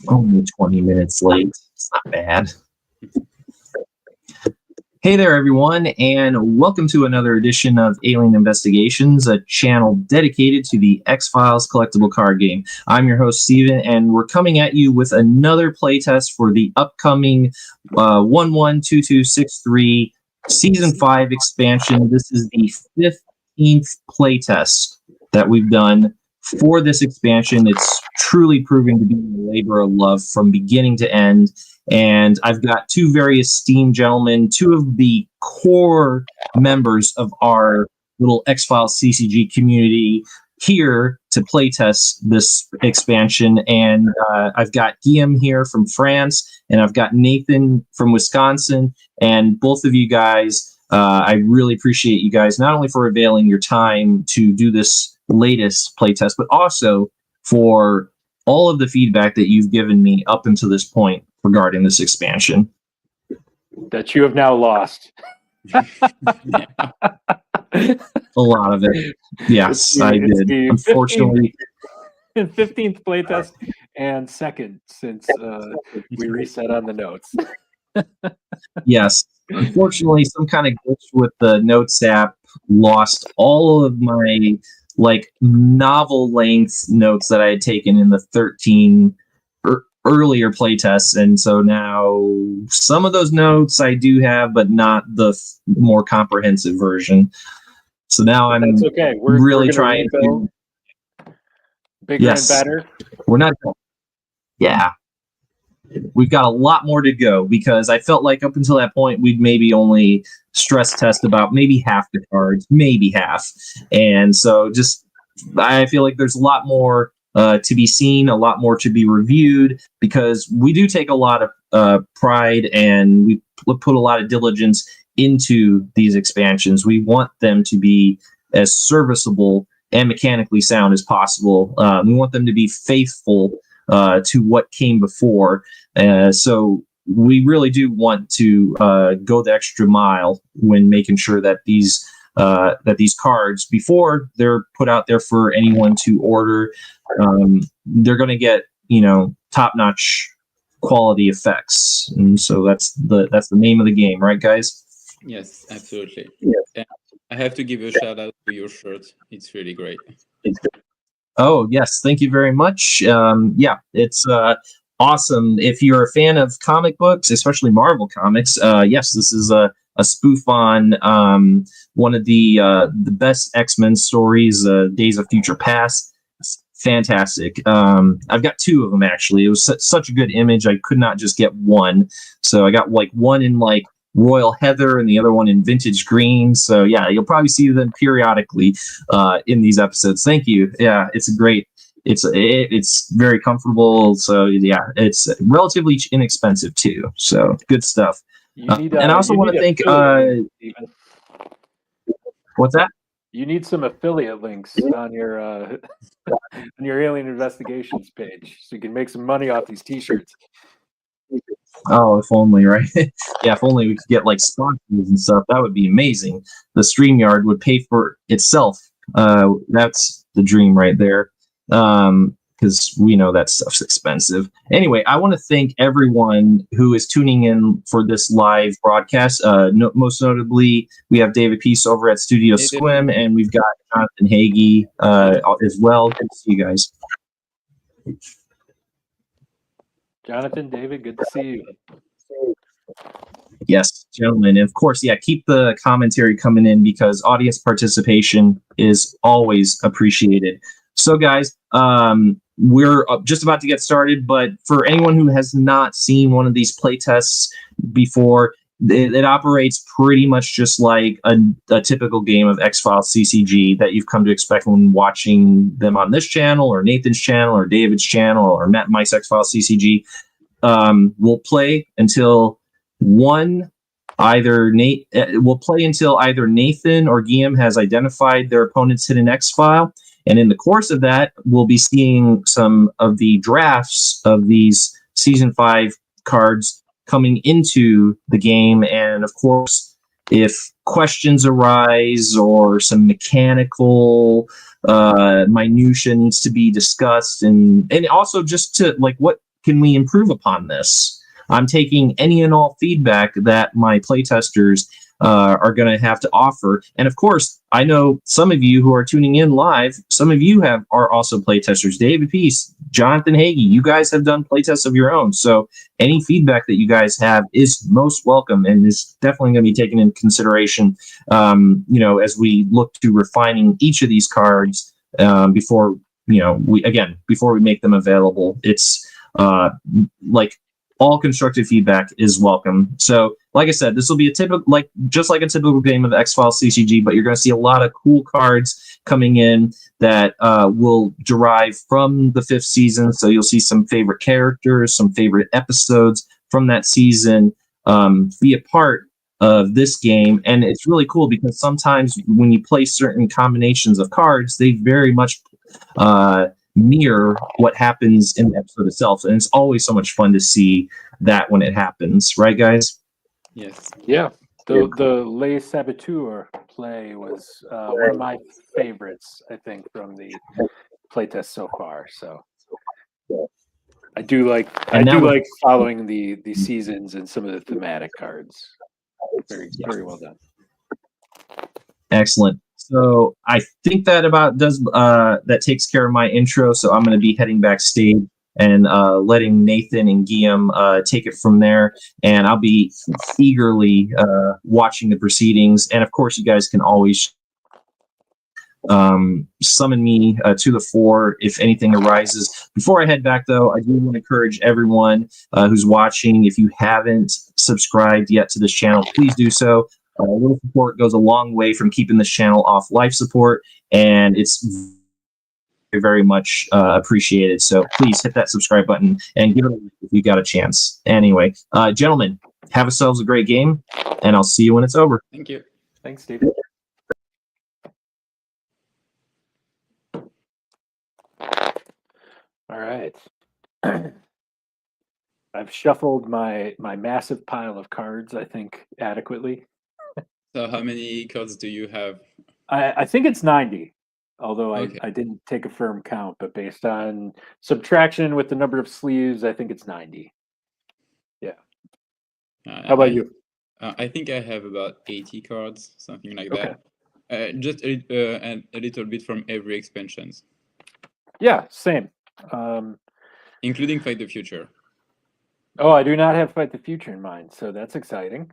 Only 20 minutes late. It's not bad. Hey there, everyone, and welcome to another edition of Alien Investigations, a channel dedicated to the X-Files Collectible Card Game. I'm your host, Steven, and we're coming at you with another playtest for the upcoming 112263 Season 5 expansion. This is the 15th playtest that we've done for this expansion. It's truly proving to be a labor of love from beginning to end. And I've got two very esteemed gentlemen, two of the core members of our little X-Files CCG community here to playtest this expansion. And I've got Guillaume here from France, and I've got Nathan from Wisconsin. And both of you guys, I really appreciate you guys, not only for availing your time to do this latest playtest, but also for all of the feedback that you've given me up until this point regarding this expansion. That you have now lost. A lot of it. Yes, I did. Unfortunately. 15th playtest and second since we reset on the notes. Yes. Unfortunately, some kind of glitch with the Notes app lost all of my novel length notes that I had taken in the 13 earlier playtests, and so now some of those notes I do have, but not the more comprehensive version. So now I'm okay. We're trying to bigger and better. We're not. Yeah, we've got a lot more to go because I felt like up until that point we'd maybe only stress test about maybe half the cards, maybe half, and so just I feel like there's a lot more to be seen, a lot more to be reviewed, because we do take a lot of pride and we put a lot of diligence into these expansions. We want them to be as serviceable and mechanically sound as possible. We want them to be faithful to what came before. So we really do want to go the extra mile when making sure that these cards, before they're put out there for anyone to order, they're going to get, top-notch quality effects. And so that's the name of the game, right, guys? Yes, absolutely. Yeah. I have to give you a shout out to your shirt. It's really great. Oh, yes. Thank you very much. Yeah, it's awesome. If you're a fan of comic books, especially Marvel comics, yes, this is a spoof on one of the best X-Men stories, Days of Future Past. It's fantastic. I've got two of them, actually. It was such a good image. I could not just get one. So I got one in Royal Heather and the other one in Vintage Green. So yeah, you'll probably see them periodically in these episodes. Thank you. Yeah, it's great. It's very comfortable. So yeah, it's relatively inexpensive too. So good stuff. And I also want to thank. What's that? You need some affiliate links on your on your Alien Investigations page, so you can make some money off these T-shirts. Oh, if only, right? Yeah, if only we could get sponsors and stuff. That would be amazing. The StreamYard would pay for itself. That's the dream right there. Because we know that stuff's expensive. Anyway, I want to thank everyone who is tuning in for this live broadcast. Most notably, we have David Peace over at Studio Squim, and we've got Jonathan 𝐗-𝐅i𝐥e𝐬 as well. Good to see you guys. Jonathan, David, good to see you. Yes, gentlemen. And of course, yeah, keep the commentary coming in because audience participation is always appreciated. So, guys, we're just about to get started, but for anyone who has not seen one of these playtests before, it operates pretty much just like a typical game of X-Files CCG that you've come to expect when watching them on this channel or Nathan's channel or David's channel or Matt and Mike's X-Files CCG. We'll play until either Nathan or Guillaume has identified their opponent's hidden X-File. And in the course of that, we'll be seeing some of the drafts of these Season 5 cards coming into the game. And of course, if questions arise or some mechanical minutia needs to be discussed, and also just to can we improve upon this? I'm taking any and all feedback that my playtesters are going to have to offer. And of course, I know some of you who are tuning in live, some of you are also playtesters. David Peace, Jonathan Hagee, you guys have done playtests of your own. So any feedback that you guys have is most welcome and is definitely going to be taken into consideration, as we look to refining each of these cards before we make them available. It's all constructive feedback is welcome. So, like I said, this will be just like a typical game of X-Files CCG, but you're going to see a lot of cool cards coming in that will derive from the 5th season. So you'll see some favorite characters, some favorite episodes from that season be a part of this game. And it's really cool because sometimes when you play certain combinations of cards, they very much mirror what happens in the episode itself, and it's always so much fun to see that when it happens, right, guys? Yes. Yeah. The Les Saboteurs play was one of my favorites, I think, from the playtest so far. So I do like following the seasons and some of the thematic cards. Very, very well done. Excellent. So I think that that takes care of my intro. So I'm going to be heading backstage and letting Nathan and Guillaume take it from there. And I'll be eagerly watching the proceedings. And of course, you guys can always summon me to the fore if anything arises. Before I head back, though, I do want to encourage everyone who's watching, if you haven't subscribed yet to this channel, please do so. A little support goes a long way from keeping this channel off life support, and it's very, very much appreciated. So please hit that subscribe button and give it a like if you got a chance. Anyway, gentlemen, have yourselves a great game, and I'll see you when it's over. Thank you. Thanks, Steve. All right. I've shuffled my massive pile of cards, I think, adequately. So how many cards do you have? I think it's 90, although Okay. I didn't take a firm count, but based on subtraction with the number of sleeves, I think it's 90. Yeah. How about you? I think I have about 80 cards, something like Okay. that. Just a little bit from every expansions, Yeah, same. including Fight the Future. Oh, I do not have Fight the Future in mind, so that's exciting.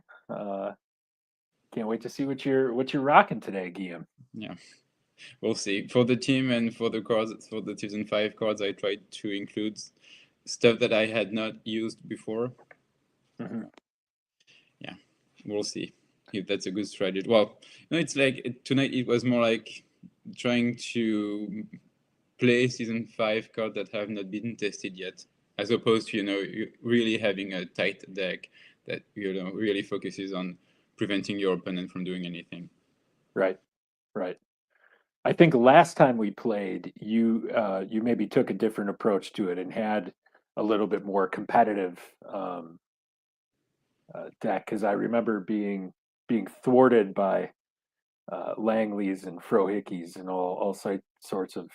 Can't wait to see what you're rocking today, Guillaume. Yeah, we'll see. For the team and for the cards, for the season 5 cards, I tried to include stuff that I had not used before. Mm-hmm. Yeah, we'll see if that's a good strategy. Well, it's like tonight it was more like trying to play season 5 cards that have not been tested yet, as opposed to really having a tight deck that really focuses on preventing your opponent from doing anything. Right. I think last time we played, you maybe took a different approach to it and had a little bit more competitive deck, because I remember being thwarted by Langleys and Frohickeys and all sorts of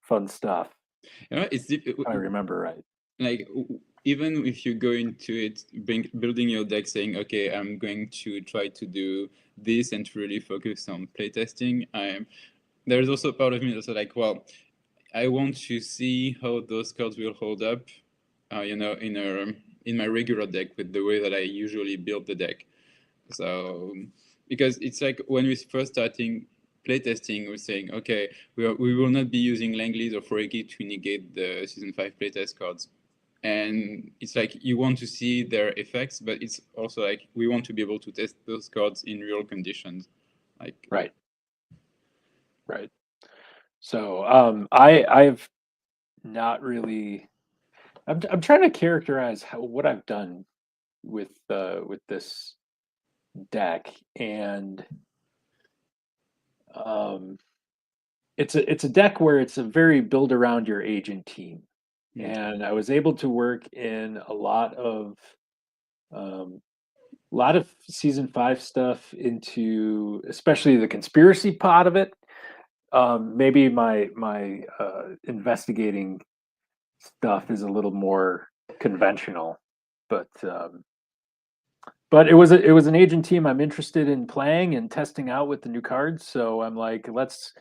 fun stuff. I remember right. Like, even if you go into it building your deck saying, okay, I'm going to try to do this and to really focus on playtesting, there's also part of me that's like, well, I want to see how those cards will hold up in my regular deck with the way that I usually build the deck. So because it's like when we first starting playtesting, we're saying, okay, we will not be using Langleys or Frohickey to negate the season 5 playtest cards. And it's like you want to see their effects, but it's also like we want to be able to test those cards in real conditions. Like Right. So I've not really. I'm trying to characterize what I've done with this deck, and it's a deck where it's a very build around your agent team. And I was able to work in a lot of season 5 stuff into, especially the conspiracy part of it. Maybe my investigating stuff is a little more conventional, but it was an agent team I'm interested in playing and testing out with the new cards. So I'm like, let's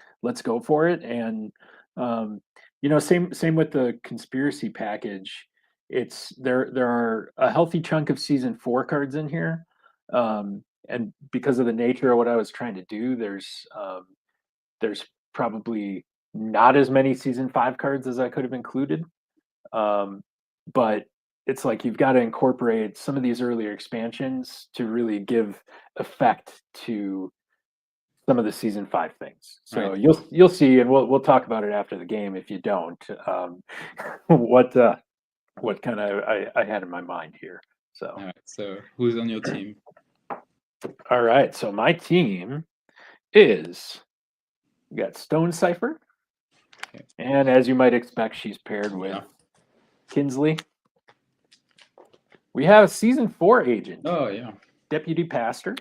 go for it. And same with the conspiracy package. There are a healthy chunk of season 4 cards in here, and because of the nature of what I was trying to do, there's probably not as many season 5 cards as I could have included. But it's like you've got to incorporate some of these earlier expansions to really give effect to some of the season 5 things. So Right. you'll see, and we'll talk about it after the game if you don't. What kind of I had in my mind here. So All right. So who's on your team? all right, so my team is, we got Stone Cipher, Okay. and as you might expect, she's paired with Yeah. Kinsley. We have a season 4 agent, Oh yeah. Deputy Pastor.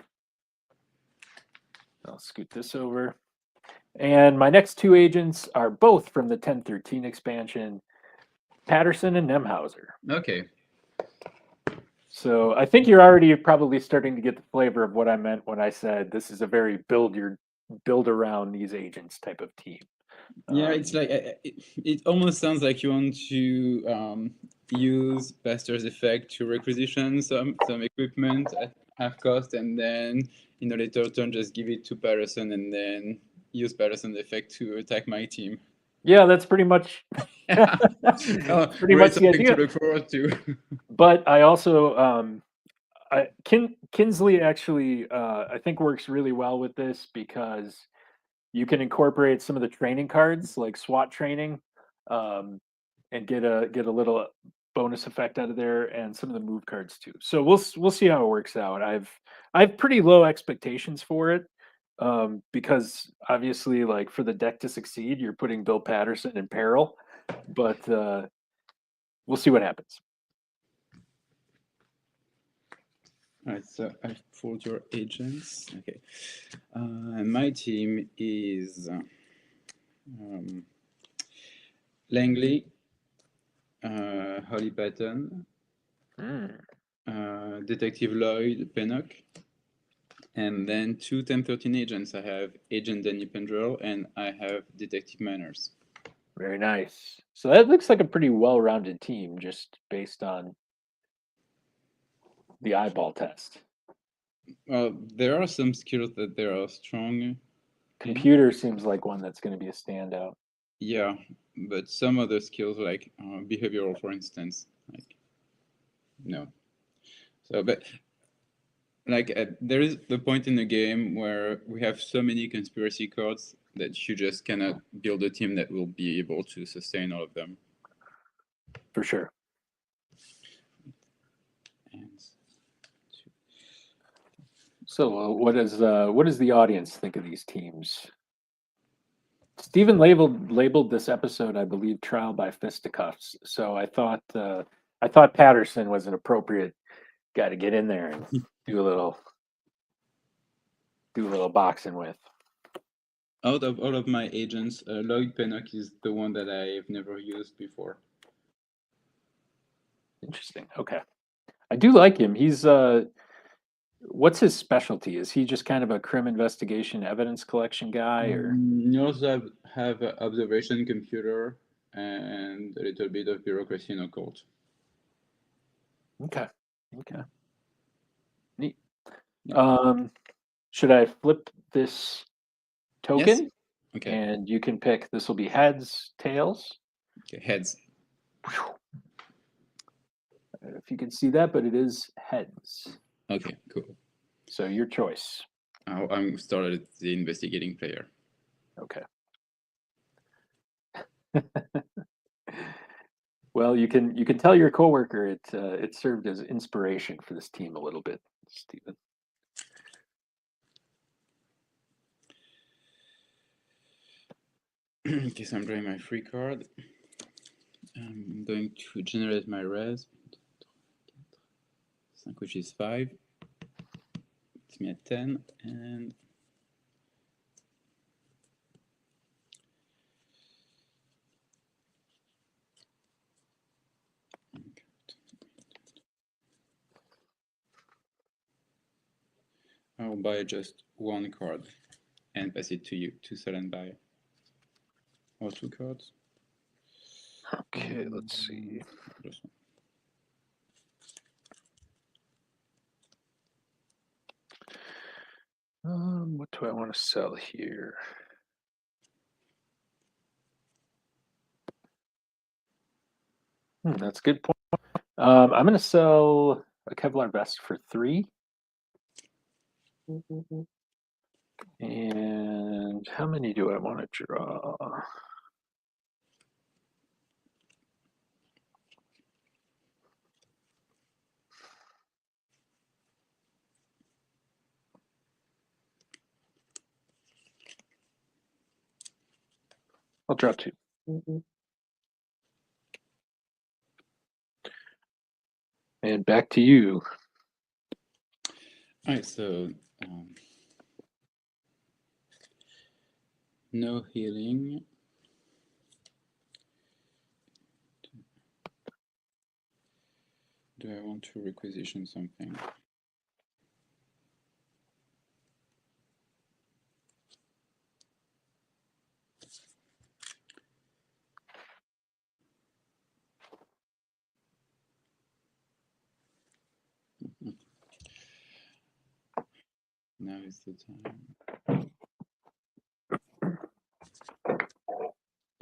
I'll scoot this over. And my next 2 agents are both from the 1013 expansion, Patterson and Nemhauser. Okay. So I think you're already probably starting to get the flavor of what I meant when I said this is a very build around these agents type of team. Yeah, it's like it almost sounds like you want to use Pastor's effect to requisition some equipment at half cost, and then in a later turn just give it to Patterson, and then use Patterson's effect to attack my team. Yeah, that's pretty much Pretty much the something idea. to look forward to. But I also Kinsley actually I think works really well with this because you can incorporate some of the training cards like SWAT training, and get a little bonus effect out of there, and some of the move cards too. So we'll see how it works out. I have pretty low expectations for it, because obviously, like, for the deck to succeed, you're putting Bill Patterson in peril. But we'll see what happens. All right, so I've pulled your agents. Okay, and my team is Langley, Holly Patton, Detective Lloyd Pennock, and then 2 1013 agents. I have Agent Danny Pendrell, and I have Detective Manners. Very nice. So that looks like a pretty well-rounded team, just based on the eyeball test. There are some skills that they are strong. Computer seems like one that's going to be a standout. Yeah, but some other skills like behavioral, for instance, like no. So, but like there is the point in the game where we have so many conspiracy cards that you just cannot build a team that will be able to sustain all of them. For sure. And So what does the audience think of these teams? Stephen labeled this episode, I believe, Trial by Fisticuffs. So I thought Patterson was an appropriate guy to get in there and do a little boxing with. out of all of my agents, Lloyd Pennock is the one that I've never used before. Interesting. Okay. I do like him. He's what's his specialty? Is he just kind of a crime investigation evidence collection guy, or You also have an observation computer and a little bit of bureaucracy and occult. Okay. Neat. Yeah. Should I flip this token? Yes. Okay. And you can pick, this will be heads, tails. Okay. Heads. I don't know if you can see that, but it is heads. Okay, cool. So your choice. I'm started the investigating player. Okay. Well, you can tell your coworker it served as inspiration for this team a little bit, Stephen. Okay, so I'm drawing my free card. I'm going to generate my res, which is 5. It's me at 10, and buy just one card and pass it to you to sell and buy. Or 2 cards. Okay, let's see. Just one. What do I want to sell here? That's a good point. I'm going to sell a Kevlar vest for 3. And how many do I want to draw? I'll draw 2. And back to you. All right, so no healing. Do I want to requisition something? Now is the time.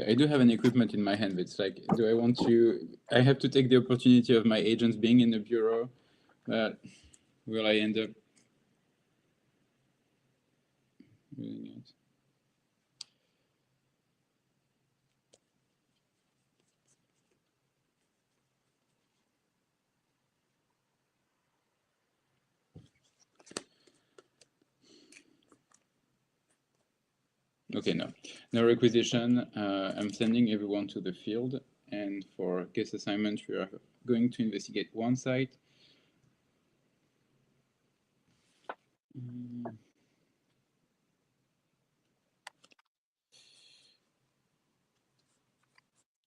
I do have an equipment in my hand. It's like, do I want to? I have to take the opportunity of my agents being in the bureau, but will I end up doing it? Okay, no requisition. I'm sending everyone to the field, and for case assignment, we are going to investigate one site.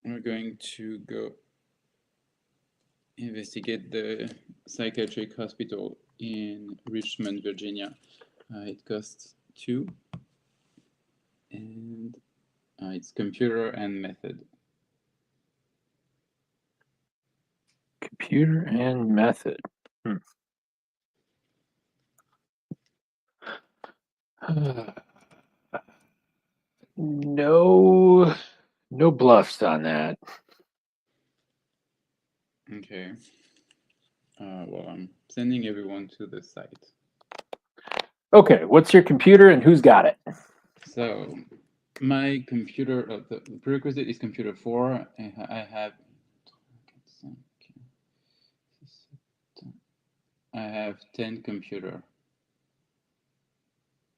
We're going to go investigate the psychiatric hospital in Richmond, Virginia. It costs 2. And it's computer and method. Computer and method. No bluffs on that. Okay. Well, I'm sending everyone to the site. Okay, what's your computer and who's got it? So my computer, the prerequisite is computer 4. I have 10 computer.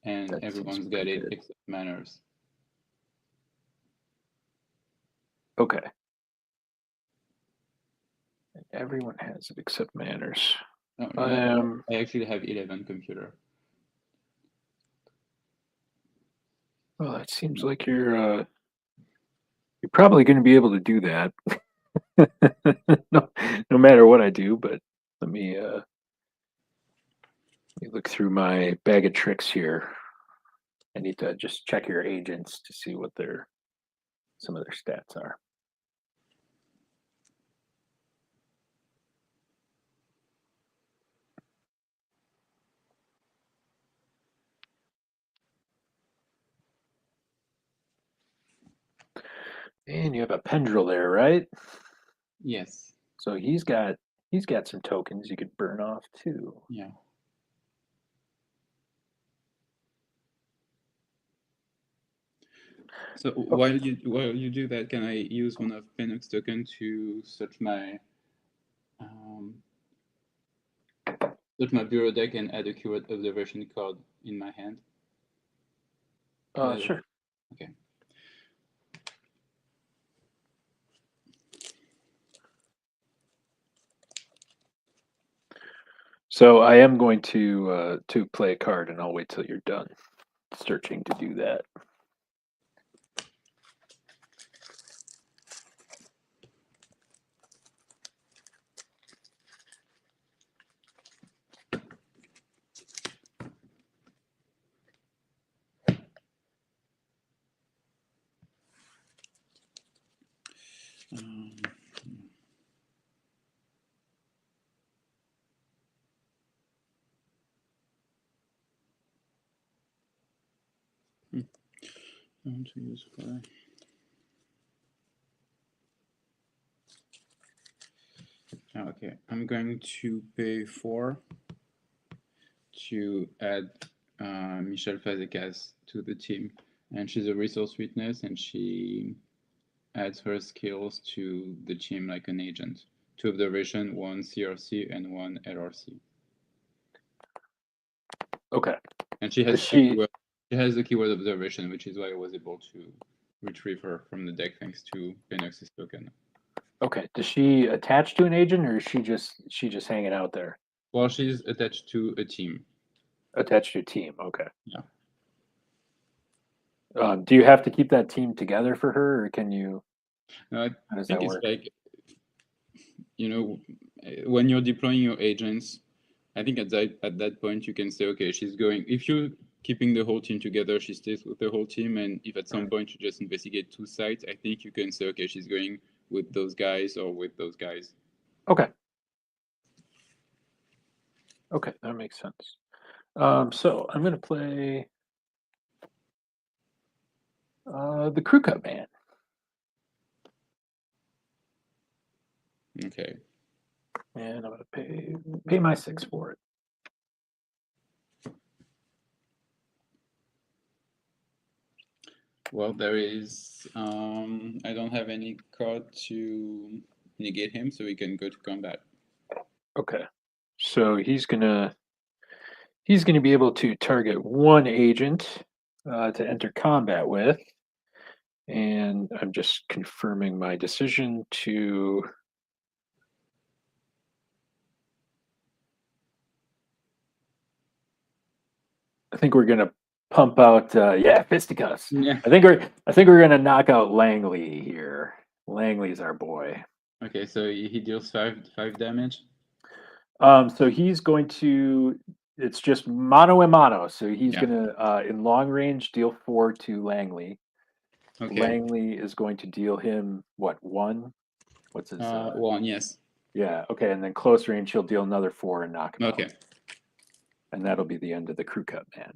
And That everyone's got it except manners. Okay. Everyone has it except manners. No, I actually have 11 computer. Well, it seems like you're probably going to be able to do that. no matter what I do, but let me look through my bag of tricks here. I need to just check your agents to see what some of their stats are. And you have a Pendril there, right? Yes. So he's got some tokens you could burn off too. Yeah. So while you do that, can I use one of Pennock's token to search my bureau deck and add a curate observation card in my hand? Sure. Okay. So I am going to play a card, and I'll wait till you're done searching to do that. I want to use fly. Okay, I'm going to pay 4 to add Michelle Fazekas to the team, and she's a resource witness, and she adds her skills to the team like an agent. 2 observation, 1 CRC, and 1 LRC. Okay. And she has the keyword observation, which is why I was able to retrieve her from the deck thanks to Penox's token. Okay. Does she attach to an agent, or is she just hanging out there? Well, she's attached to a team. Attached to a team. Okay. Yeah. Do you have to keep that team together for her, or can you? No, How does I think that it's work? like, when you're deploying your agents, I think at that point you can say, okay, she's going. If you're keeping the whole team together, she stays with the whole team, and if at some point you just investigate 2 sites, I think you can say, okay, she's going with those guys or with those guys. Okay. Okay, that makes sense. So I'm going to play the Crew Cut Man. Okay. And I'm going to pay my 6 for it. Well, there is. I don't have any card to negate him, so we can go to combat. Okay. So he's gonna be able to target 1 agent to enter combat with, and I'm just confirming my decision to. I think we're gonna pump out, fisticuffs. Yeah. I think we're gonna knock out Langley here. Langley's our boy. Okay, so he deals 5 damage. So he's going to. It's just mano a mano. So he's Yeah. gonna in long range deal 4 to Langley. Okay. Langley is going to deal him what, 1? What's his? 1, yes. Yeah. Okay, and then close range, he'll deal another 4 and knock him out. Okay. And that'll be the end of the Crew Cut Man.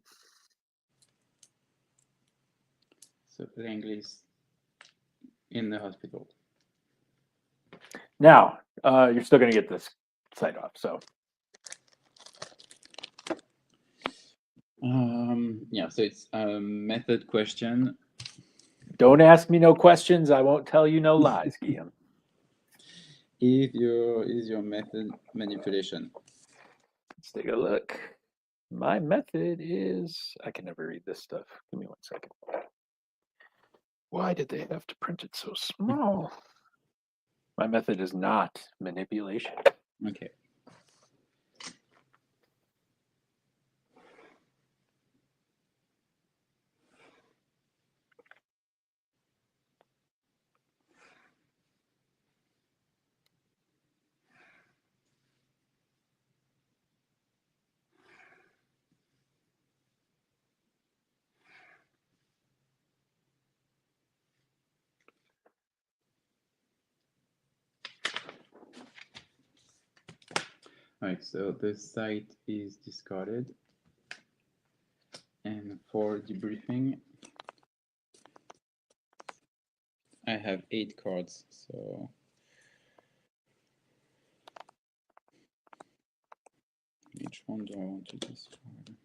So Langley's in the hospital. Now, you're still going to get this site off. So. Yeah. So it's a method question. Don't ask me no questions. I won't tell you no lies, Guillaume. Is your method manipulation? Let's take a look. My method is. I can never read this stuff. Give me 1 second. Why did they have to print it so small? My method is not manipulation. Okay. All right, so the site is discarded. And for debriefing, I have 8 cards, so which one do I want to discard?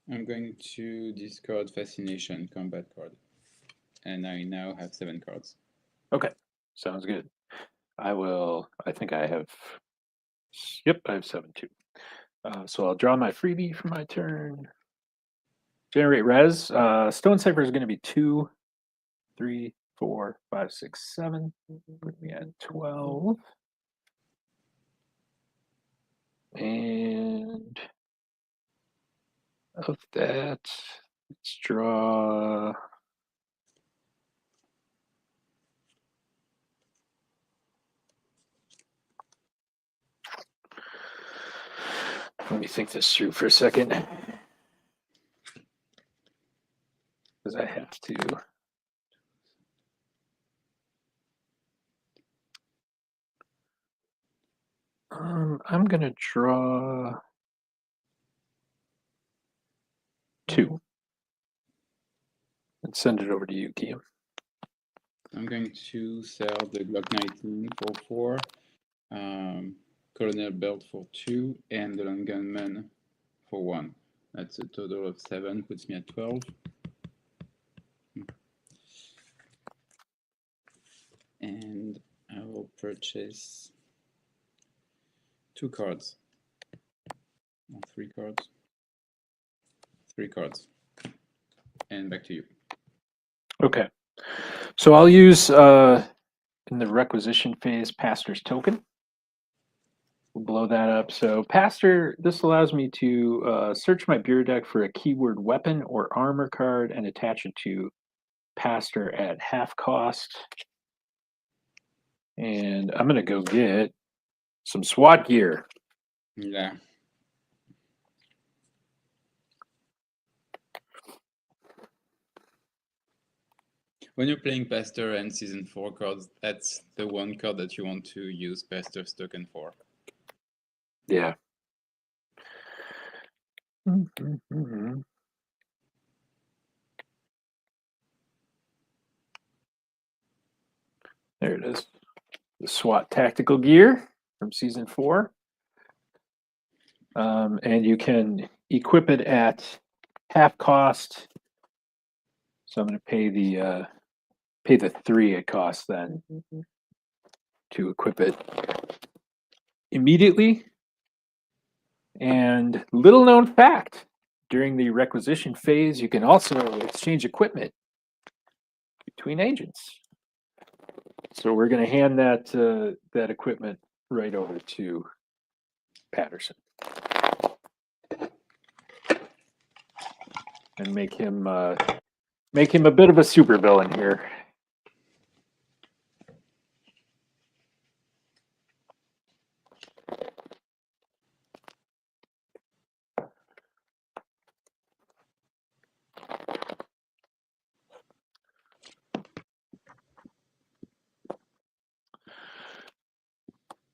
I'm going to discard Fascination combat card. And I now have 7 cards. Okay, sounds good. I think I have. Yep, I have 7 too. So I'll draw my freebie for my turn. Generate res. Stone Cipher is going to be 2, 3, 4, 5, 6, 7. We had 12. And of that, let's draw Let me think this through for a second. Because I have to. I'm going to draw 2 and send it over to you, Guillaume. I'm going to sell the Glock 19 for 4, Colonel Belt for 2, and the Long Gunman for 1. That's a total of 7, puts me at 12. And I will purchase 2 cards. Or 3 cards. 3 cards. And back to you. Okay. So I'll use, in the requisition phase, Pastor's Token. We'll blow that up. So Pastor, this allows me to search my bureau deck for a keyword weapon or armor card and attach it to Pastor at half cost. And I'm going to go get some SWAT gear. Yeah. When you're playing Pastor and Season 4 cards, that's the one card that you want to use Pastor's Token for. Yeah. There it is. The SWAT tactical gear from Season 4. And you can equip it at half cost. So I'm going to pay the 3 it costs then to equip it immediately. And little known fact, during the requisition phase, you can also exchange equipment between agents. So we're going to hand that equipment right over to Patterson and make him a bit of a supervillain here.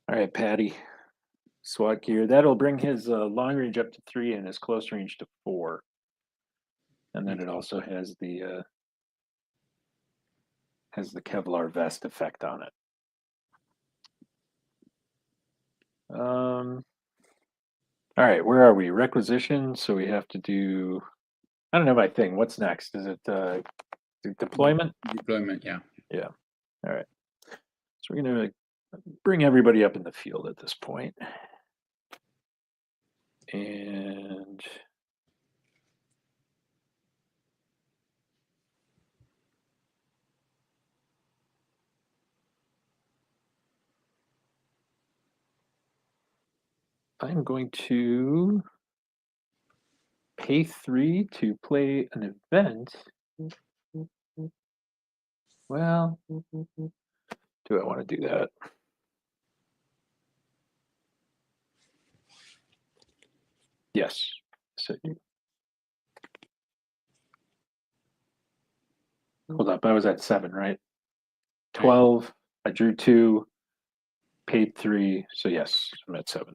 All right, Patty. SWAT gear. That'll bring his long range up to 3 and his close range to 4. And then it also has the Kevlar vest effect on it. All right, where are we? Requisition. So we have to do. I don't know my thing. What's next? Is it deployment? Deployment, yeah. Yeah. All right. So we're gonna bring everybody up in the field at this point. And I'm going to pay 3 to play an event. Well, do I want to do that? Yes. So, hold up, I was at 7, right? 12. I drew 2, paid 3. So yes, I'm at 7.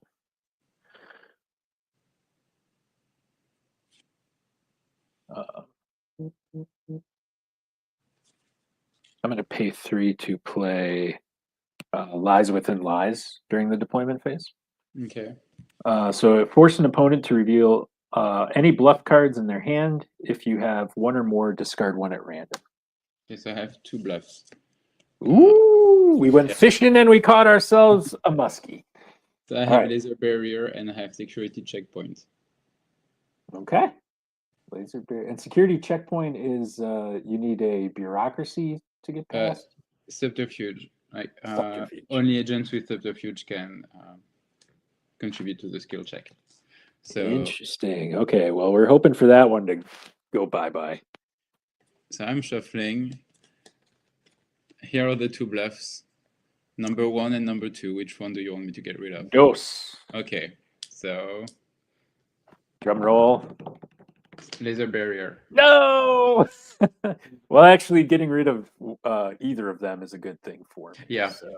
I'm going to pay 3 to play Lies Within Lies during the deployment phase. Okay. So force an opponent to reveal any bluff cards in their hand. If you have 1 or more, discard 1 at random. Yes, I have 2 bluffs. Ooh, we went fishing and we caught ourselves a muskie. So I have laser barrier and I have security checkpoint. Okay. Laser barrier and security checkpoint is you need a bureaucracy to get past. Subterfuge. Like Subterfuge. Only agents with subterfuge can contribute to the skill check. So interesting. Okay, well, we're hoping for that one to go bye-bye. So I'm shuffling. Here are the 2 bluffs. Number 1 and number 2. Which one do you want me to get rid of? Dos. Okay, so Drum roll. Laser barrier. No. Well, actually, getting rid of either of them is a good thing for me. Yeah. So.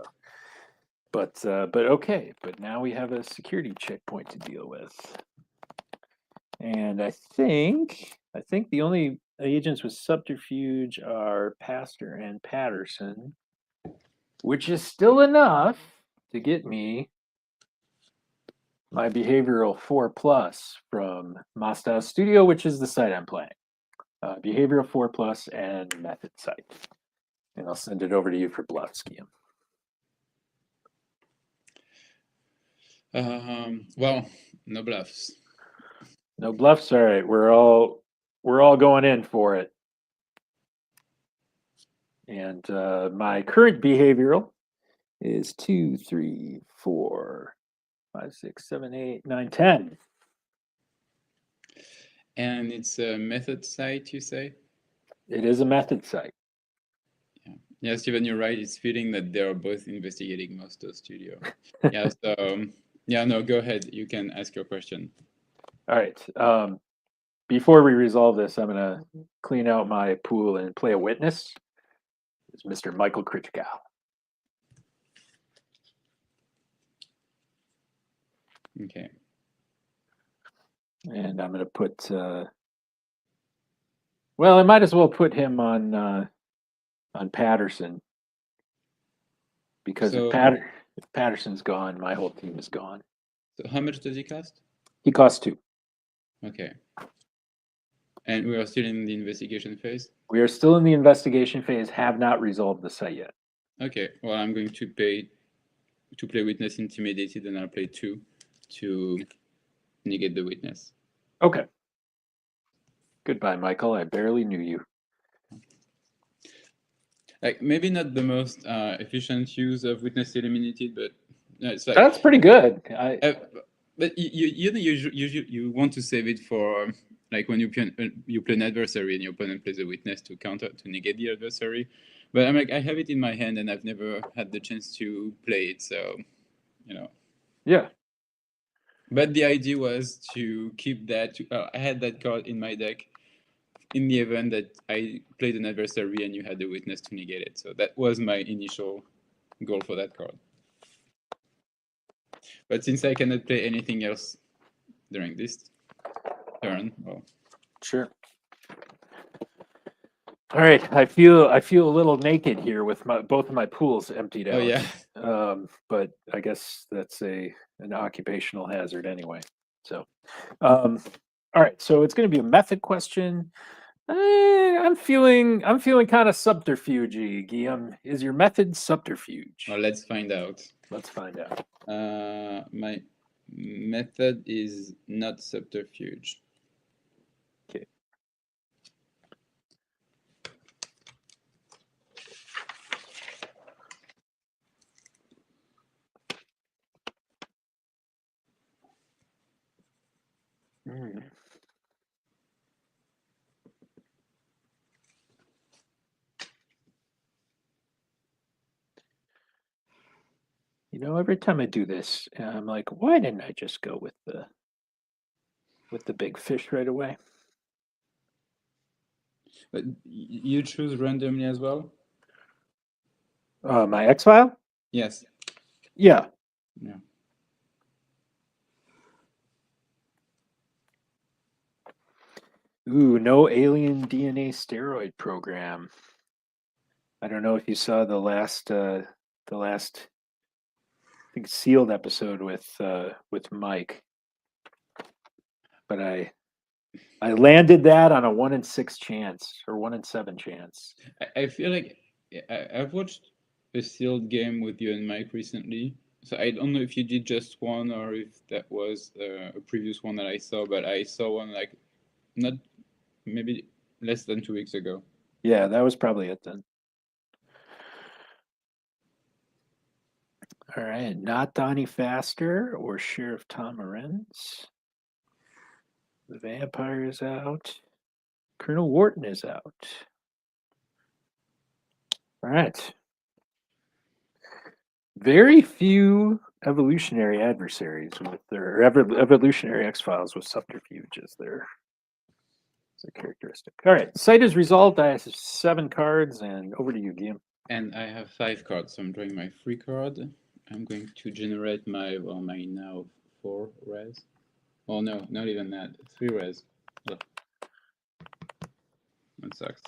But okay. But now we have a security checkpoint to deal with, and I think the only agents with subterfuge are Pastor and Patterson, which is still enough to get me my behavioral 4+ from Mazda Studio, which is the site I'm playing. Behavioral 4+ and method site. And I'll send it over to you for bluffs, Guillaume. Well, no bluffs. No bluffs. All right, we're all going in for it. And my current behavioral is 2, 3, 4, 5, 6, 7, 8, 9, 10. And it's a method site, you say? It is a method site. Yeah, Steven, you're right. It's fitting that they're both investigating Mazda Studio. Yeah, so yeah, no, go ahead. You can ask your question. All right. Before we resolve this, I'm going to clean out my pool and play a witness. It's Mr. Michael 𝐗-𝐅i𝐥e𝐬. Okay. And I'm going to put, well, I might as well put him on Patterson. Because if Patterson's gone, my whole team is gone. So how much does he cost? He costs 2. Okay. And we are still in the investigation phase? We are still in the investigation phase, have not resolved the site yet. Okay, well, I'm going to play witness intimidated, and I'll play 2 to negate the witness. Okay. Goodbye, Michael. I barely knew you. Like, maybe not the most efficient use of witness eliminated, but it's like That's pretty good. but you want to save it for like when you play an adversary and your opponent plays a witness to negate the adversary. But I'm like, I have it in my hand and I've never had the chance to play it, so Yeah. But the idea was to keep that. I had that card in my deck in the event that I played an adversary and you had the witness to negate it. So that was my initial goal for that card. But since I cannot play anything else during this turn, well, sure. All right, I feel a little naked here with both of my pools emptied out. Oh yeah. But I guess that's an occupational hazard anyway. So, all right. So it's going to be a method question. I'm feeling kind of subterfuge-y, Guillaume. Is your method subterfuge? Well, let's find out. Let's find out. My method is not subterfuge. Okay. You know, every time I do this, I'm like, why didn't I just go with the big fish right away? But you choose randomly as well? My X-File? Yes. Yeah. Yeah. Ooh, no alien DNA steroid program. I don't know if you saw the last I think sealed episode with Mike, but I landed that on a 1 in 6 chance or 1 in 7 chance. I feel like I've watched a sealed game with you and Mike recently. So I don't know if you did just one or if that was a previous one that I saw, but I saw one like not maybe less than 2 weeks ago. Yeah, that was probably it then. All right, not Donnie Faster or Sheriff Tom Arends. The vampire is out. Colonel Wharton is out. All right. Very few evolutionary adversaries with their evolutionary X-Files with subterfuge as their characteristic. All right, site is resolved. I have 7 cards, and over to you, Guillaume. And I have 5 cards, so I'm drawing my free card. I'm going to generate my now 4 res. Oh no, not even that. 3 res. Ugh. That sucks.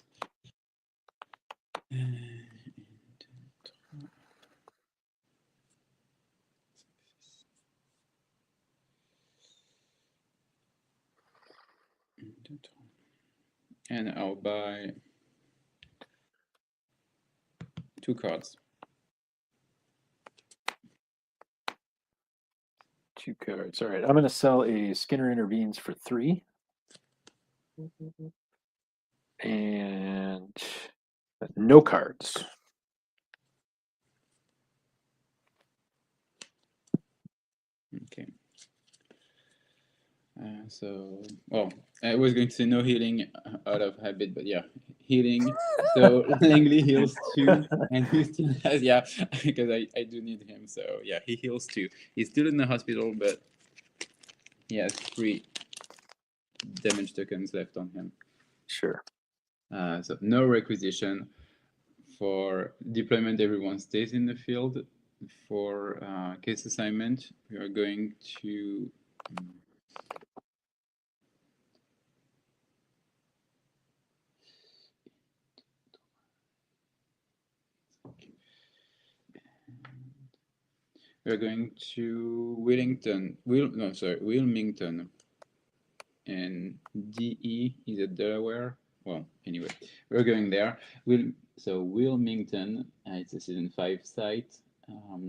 And I'll buy 2 cards. 2 cards. All right, I'm going to sell a Skinner Intervenes for 3. And no cards. Okay. So, well, I was going to say no healing out of habit, but yeah, healing. So Langley heals 2, and he still has, yeah, because I do need him. So yeah, he heals 2. He's still in the hospital, but he has 3 damage tokens left on him. Sure. So no requisition. For deployment, everyone stays in the field. For case assignment, we are going to Wilmington, and DE is at Delaware. Well, anyway, we're going there. So Wilmington, it's a season 5 site.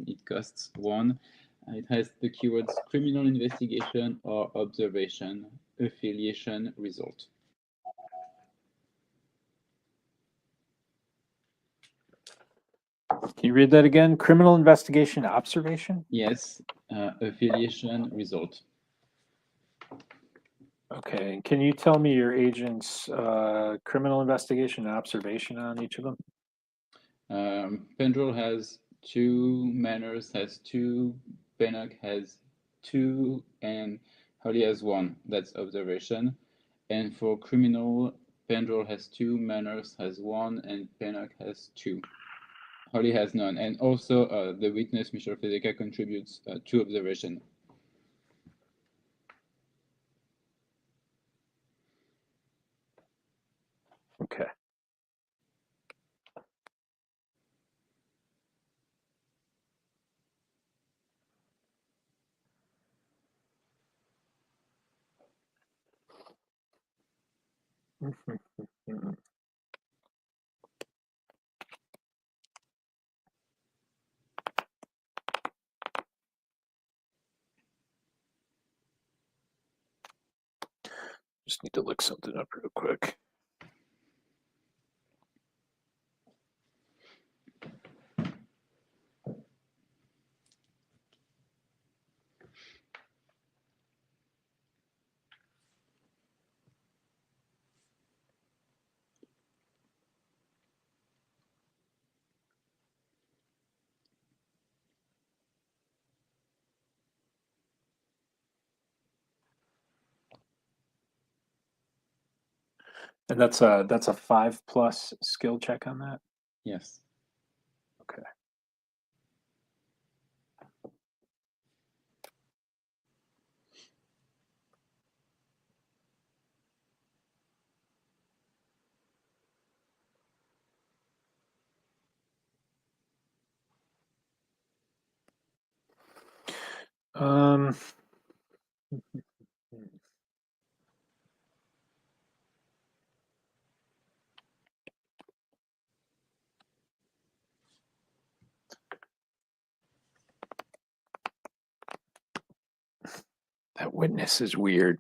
It costs 1. It has the keywords criminal investigation or observation, affiliation, result. Can you read that again? Criminal investigation observation? Yes, affiliation, result. Okay. Can you tell me your agent's criminal investigation and observation on each of them? Pendrell has 2, Manners has 2, Pennock has 2, and Holly has 1. That's observation. And for criminal, Pendrell has 2, Manners has 1, and Pennock has 2. Holly has none. And also, the witness, Michelle Fedeka, contributes 2 observation. Okay. Just need to look something up real quick. And that's a 5+ skill check on that? Yes. Okay. That witness is weird.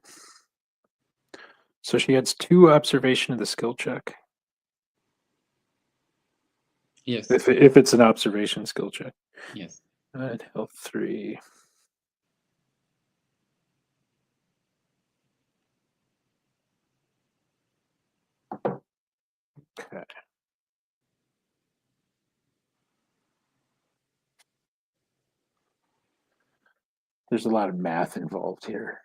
So she adds 2 observation of the skill check. Yes. If it's an observation skill check. Yes. And health 3. Okay. There's a lot of math involved here.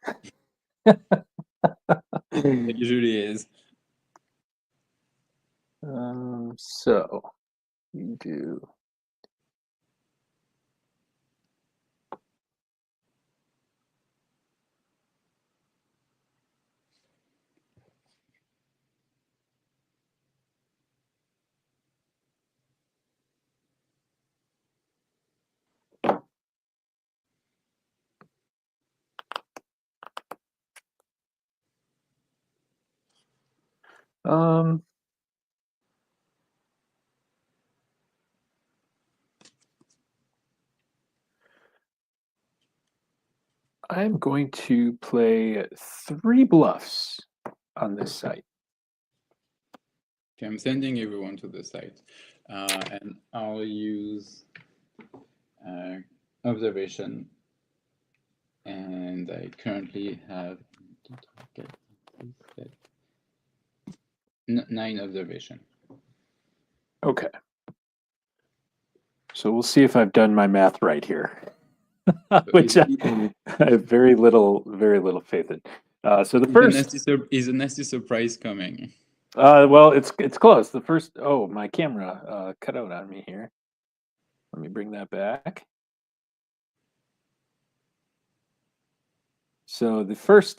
It usually is. So you do. I'm going to play 3 bluffs on this site. Okay, I'm sending everyone to the site, and I'll use observation, and I currently have 9 observation. Okay. So we'll see if I've done my math right here, which I have very little faith in. So the first is a nasty surprise coming. Well, it's close. The first. Oh, my camera cut out on me here. Let me bring that back. So the first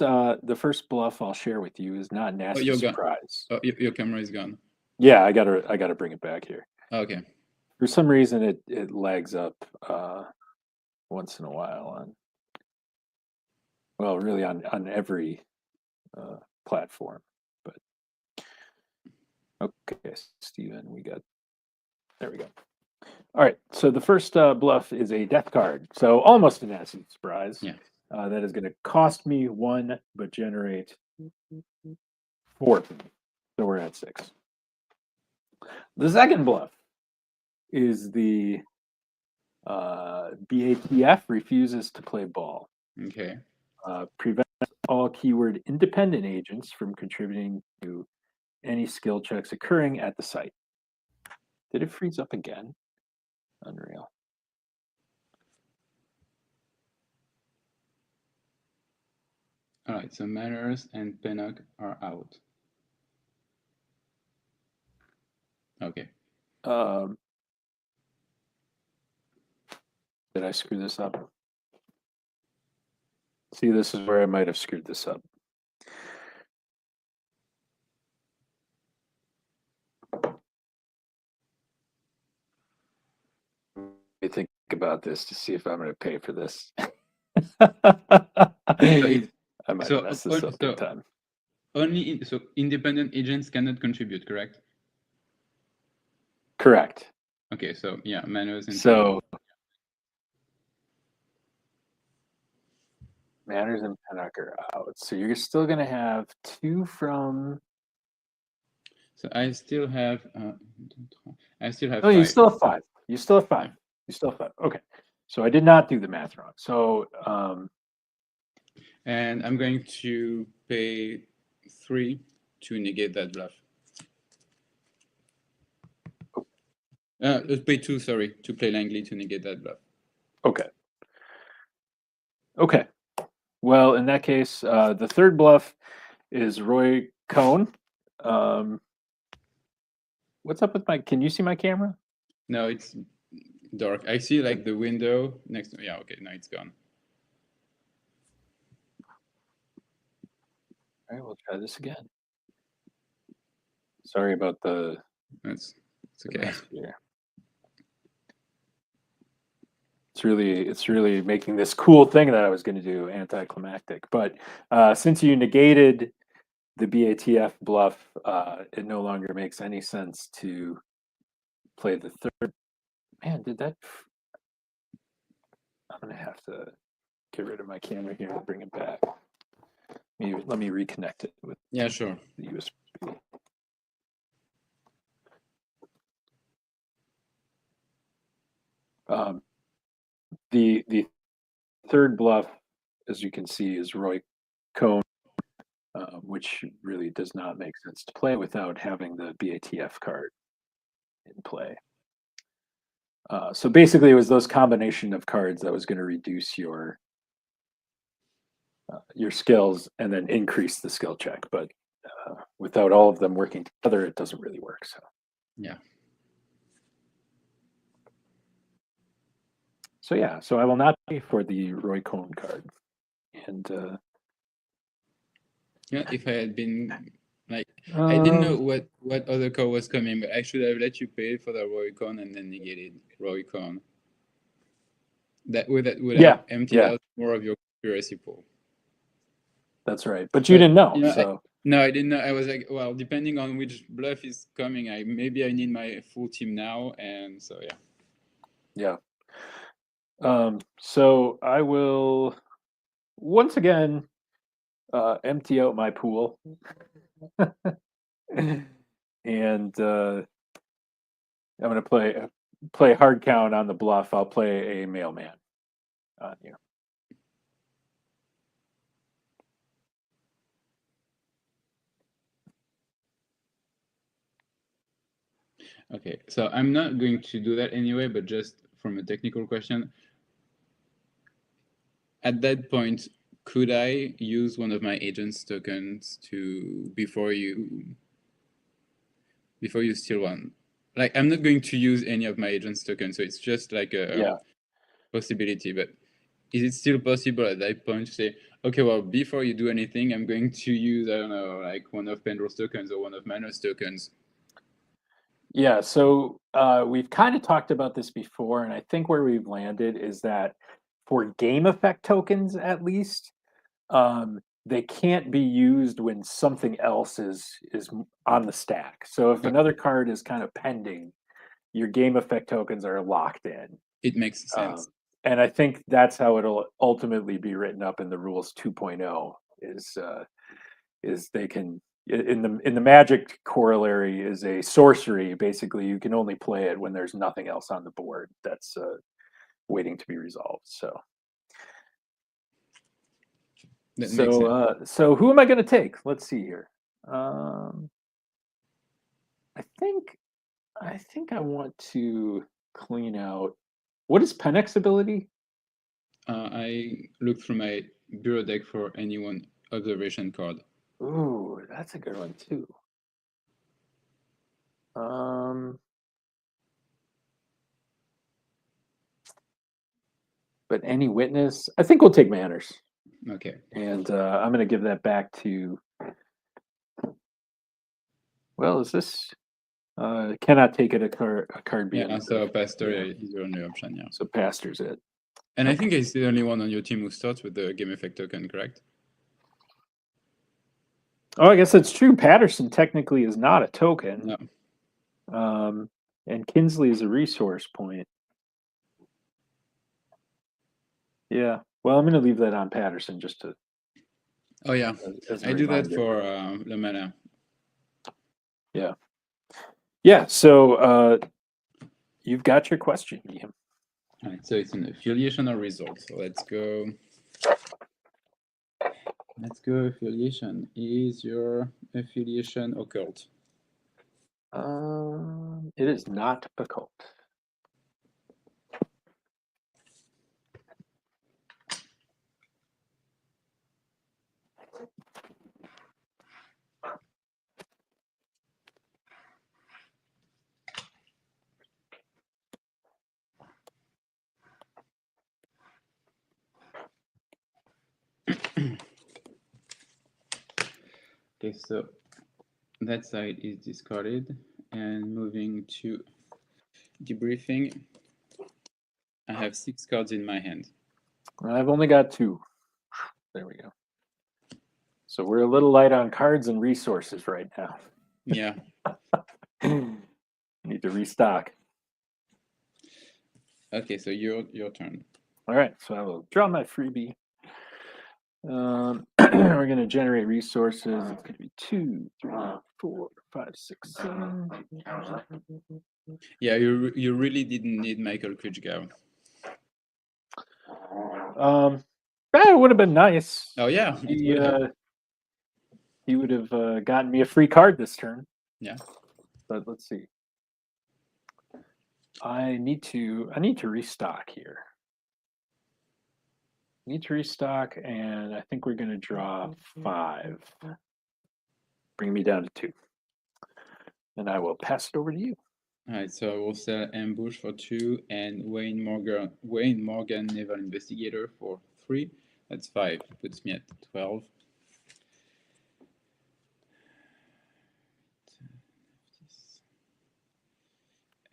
bluff I'll share with you is not nasty surprise. Oh, your camera is gone. Yeah, I gotta bring it back here. Okay. For some reason, it lags up once in a while on. Well, really on every platform, but okay, Steven, there we go. All right, so the first bluff is a death card, so almost a nasty surprise. Yeah. That is going to cost me 1, but generate 4. So we're at 6. The second bluff is the BATF refuses to play ball. Okay. Prevent all keyword independent agents from contributing to any skill checks occurring at the site. Did it freeze up again? Unreal. All right, so Manners and Pennock are out. Okay. Did I screw this up? See, this is where I might have screwed this up. Let me think about this to see if I'm going to pay for this. I might have messed this up big time. So independent agents cannot contribute, correct? Correct. Okay, so yeah, Manners and Manners and Pennock are out. So you're still going to have 2 from. So I still have. Oh, 5. you still have 5. You still have 5. You still have 5. Okay. So I did not do the math wrong. So. And I'm going to pay 3 to negate that bluff. Let's pay 2, sorry, to play Langley to negate that bluff. Okay. Okay. Well, in that case, the third bluff is Roy Cohn. What's up with my? Can you see my camera? No, it's dark. I see like the window next to. Yeah, okay, now it's gone. All right, we'll try this again. Sorry about the. It's okay. It's really making this cool thing that I was going to do anticlimactic. But since you negated the BATF bluff, it no longer makes any sense to play the third. Man, did that? I'm going to have to get rid of my camera here and bring it back. Let me reconnect it with. Yeah, sure. The USB. The third bluff, as you can see, is Roy Cohn, which really does not make sense to play without having the BATF card in play. So basically, it was those combination of cards that was going to reduce your your skills and then increase the skill check. But without all of them working together, it doesn't really work. So Yeah. So yeah, so I will not pay for the Roy Cohn card. And Yeah, if I had been like, I didn't know um, what other card was coming, but I should have let you pay for the Roy-Con and then negated Roy-Con. That would Yeah, have emptied out more of your conspiracy pool. that's right. But you didn't know, You know, so no, I didn't know. I was like, well, depending on which bluff is coming, maybe I need my full team now, and so yeah. So I will once again empty out my pool. And I'm going to play hard count on the bluff. I'll play a mailman on you. Okay, so I'm not going to do that anyway, but just from a technical question, at that point, could I use one of my agent's tokens to before you steal one? Like, I'm not going to use any of my agent's tokens, so it's just like a possibility. But is it still possible at that point to say, okay, well, before you do anything, I'm going to use, I don't know, like one of Pendra's tokens or one of Mano's tokens? Yeah, so we've kind of talked about this before, and I think where we've landed is that for game effect tokens, at least, they can't be used when something else is on the stack. So if another card is kind of pending, your game effect tokens are locked in. It makes sense. And I think that's how it'll ultimately be written up in the rules 2.0 is they can in the magic corollary is a sorcery. Basically, you can only play it when there's nothing else on the board that's waiting to be resolved. So That makes sense. So who am I going to take? Let's see here. I think I want to clean out. What is Penix ability? I looked through my bureau deck for any one observation card. Ooh, that's a good one too. But any witness, I think we'll take manners. Okay. And I'm going to give that back to. Well, is this? Cannot take it a card beyond. Yeah, so Pastor is your only option, yeah. So Pastor's it. And I think he's the only one on your team who starts with the game effect token, correct? Oh, I guess that's true. Patterson technically is not a token. No. And Kinsley is a resource point. Yeah. Well, I'm going to leave that on Patterson just to. Oh, yeah. As a I do reminder. that for Lamana. Yeah. Yeah. So you've got your question, Guillaume. All right, so it's an affiliation or result. So let's go. Let's go affiliation. Is your affiliation occult? It is not occult. Okay, so that side is discarded, and moving to debriefing. I have 6 cards in my hand. I've only got 2. There we go. So we're a little light on cards and resources right now. Yeah. Need to restock. Okay, so your turn. All right, so I will draw my freebie. We're going to generate resources. It's going to be 2, 3, 4, 5, 6, 7. Yeah, you really didn't need Michael 𝐗-𝐅i𝐥e𝐬. It would have been nice. Oh yeah, He would have gotten me a free card this turn. Yeah. But let's see. I need to restock here. Need to restock, and I think we're going to draw 5. Bring me down to 2. And I will pass it over to you. All right, so I will sell Ambush for 2 and Wayne Morgan Naval Investigator for 3. That's 5. Puts me at 12.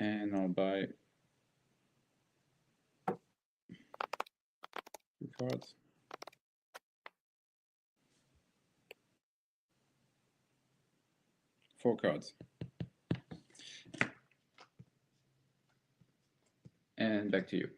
And I'll buy 2 cards. Four cards. And back to you.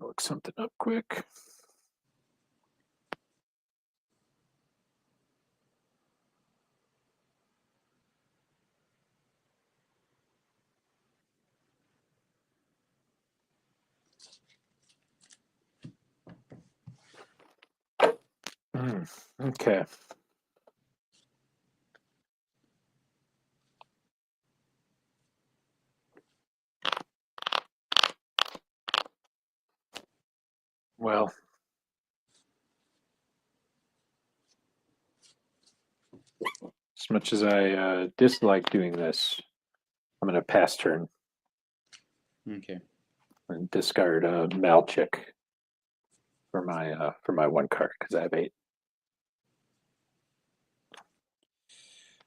Look something up quick. Okay. Well, as much as I dislike doing this, I'm going to pass turn. Okay. And discard 𝐗-𝐅i𝐥e𝐬 for my 1 card because I have 8.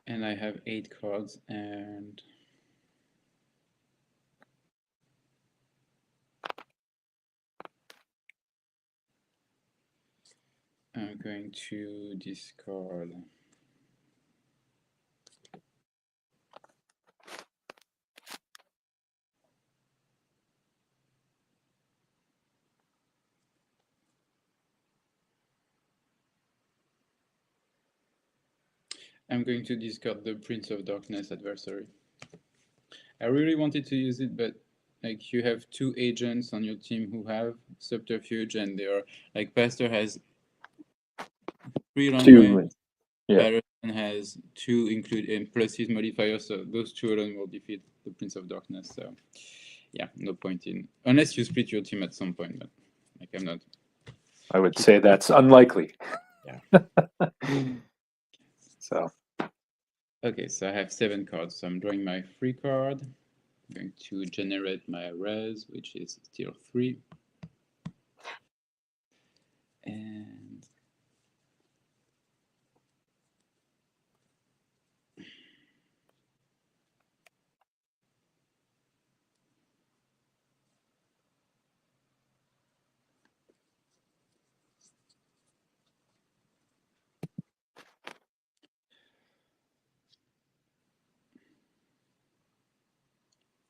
And I have 8 cards, and I'm going to discard the Prince of Darkness adversary. I really wanted to use it, but like you have 2 agents on your team who have subterfuge, and they are like Pastor has 3 long 2. range. Yeah. Patterson has 2 include plus his modifier, so those 2 alone will defeat the Prince of Darkness. So yeah, no point in unless you split your team at some point, but like I'm not. I would say that's unlikely. Yeah. So. Okay, so I have 7 cards. So I'm drawing my free card. I'm going to generate my res, which is still 3. And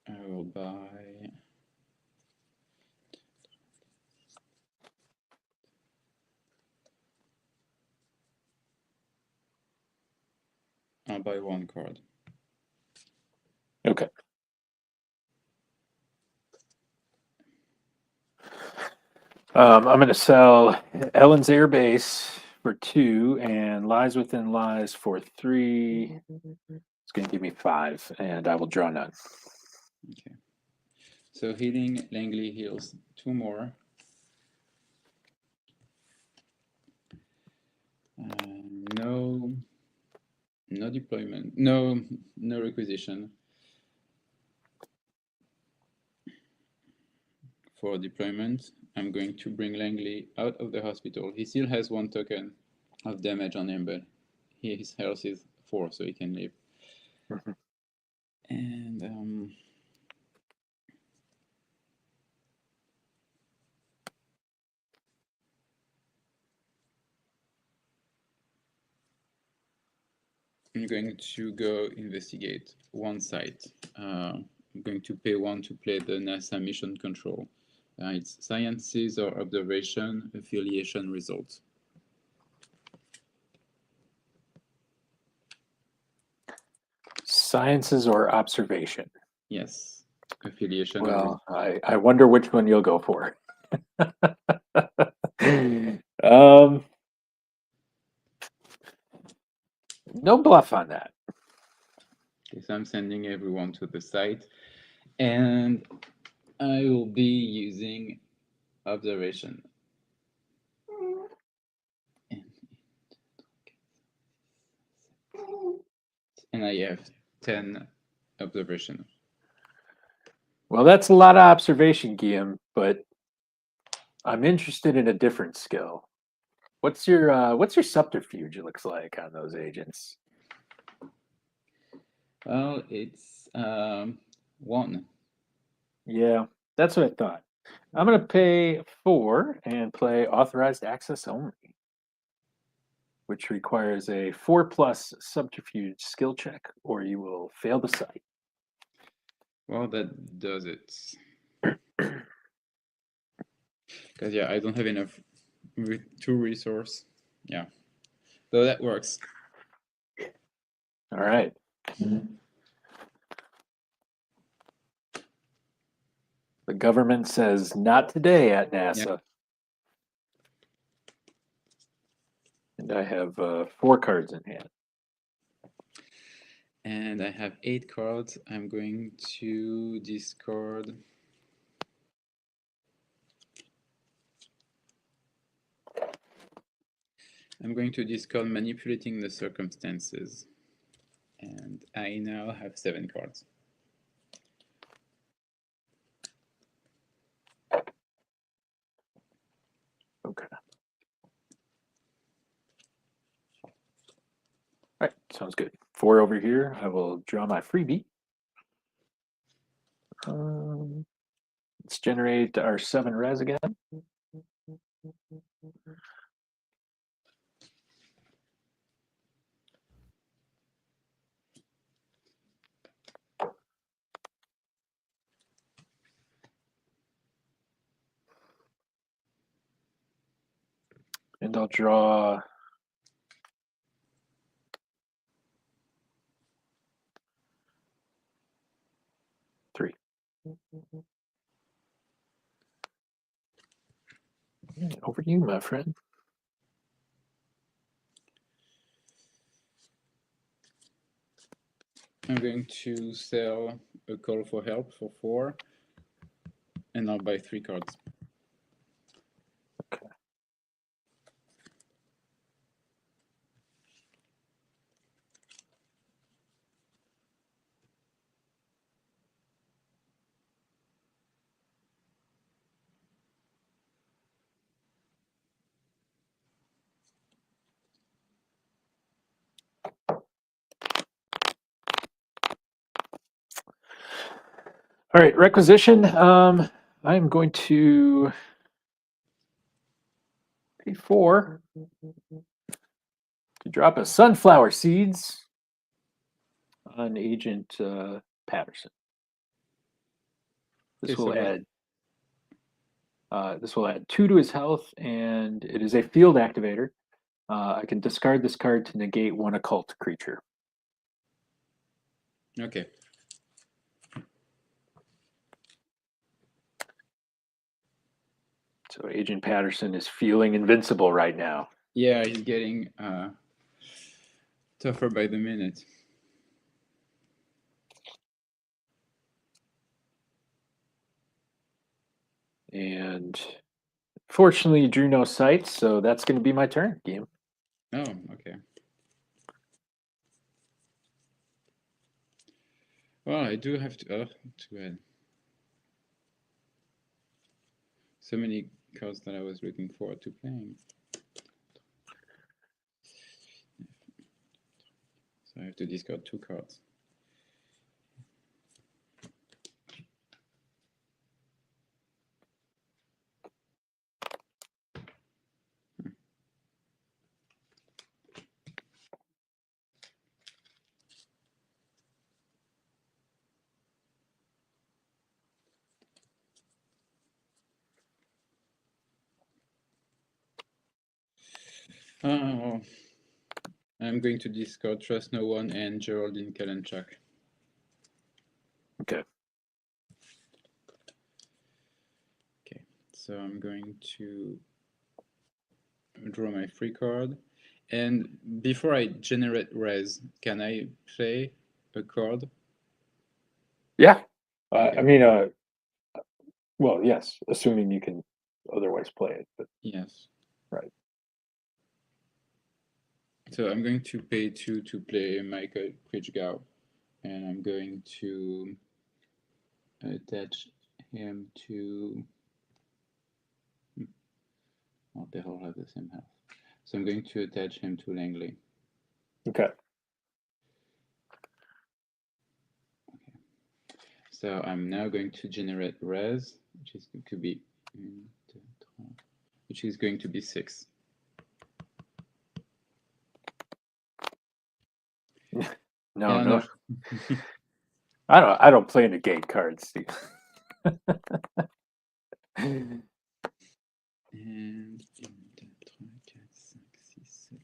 I will buy I'll buy 1 card. Okay. I'm going to sell Ellen's Air Base for 2 and Lies Within Lies for 3. It's going to give me 5, and I will draw none. Okay. So healing Langley heals 2 more. No deployment. No requisition. For deployment, I'm going to bring Langley out of the hospital. He still has 1 token of damage on him, but his health is 4, so he can live. And I'm going to go investigate 1 site. I'm going to pay 1 to play the NASA mission control. It's sciences or observation, affiliation results. Sciences or observation? Yes, affiliation. Well, I wonder which one you'll go for. No bluff on that. Okay, so I'm sending everyone to the site, and I will be using observation. And I have 10 observation. Well, that's a lot of observation, Guillaume, but I'm interested in a different skill. What's your subterfuge looks like on those agents? Well, it's 1. Yeah, that's what I thought. I'm going to pay 4 and play authorized access only, which requires a 4+ subterfuge skill check, or you will fail the site. Well, that does it. Because, yeah, I don't have enough 2 resource. Yeah. So that works. All right. The government says not today at NASA. Yeah. And I have 4 cards in hand. And I have 8 cards. I'm going to discard. I'm going to discard manipulating the circumstances. And I now have 7 cards. Okay. All right, sounds good. 4 over here. I will draw my freebie. Let's generate our 7 res again. And I'll draw 3. Over to you, my friend. I'm going to sell a call for help for 4. And I'll buy 3 cards. Okay. All right, requisition. I'm going to pay 4 to drop a sunflower seeds on Agent Patterson. This will add 2 to his health, and it is a field activator. I can discard this card to negate 1 occult creature. Okay. So Agent Patterson is feeling invincible right now. Yeah, he's getting tougher by the minute. And fortunately, you drew no sights, so that's going to be my turn, Guillaume. Oh, okay. Well, I do have to. Oh, too bad. So many cards that I was looking forward to playing. So I have to discard 2 cards. Oh, I'm going to discard Trust No One and Geraldine Kalanchak. Okay. Okay, so I'm going to draw my free card. And before I generate res, can I play a card? Yeah. Okay. I mean, well, yes, assuming you can otherwise play it. But Yes. right. So I'm going to pay 2 to play 𝐗-𝐅i𝐥e𝐬, and I'm going to attach him to. Oh, they all have the same house. So I'm going to attach him to Langley. Okay. So I'm now going to generate res, which is going to be, which is going to be 6. No. I don't play negate cards, Steve. And 1, 2, 3, 4, 5, 6, 7.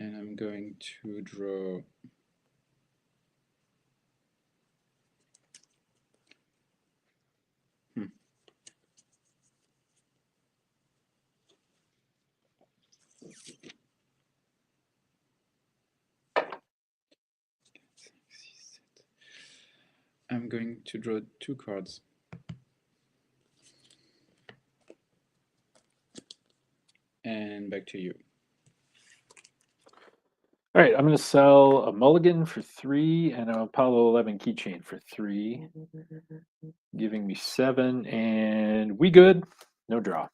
And I'm going to draw I'm going to draw 2 cards. And back to you. All right, I'm going to sell a mulligan for 3 and an Apollo 11 keychain for 3, giving me 7, and we good. No draw.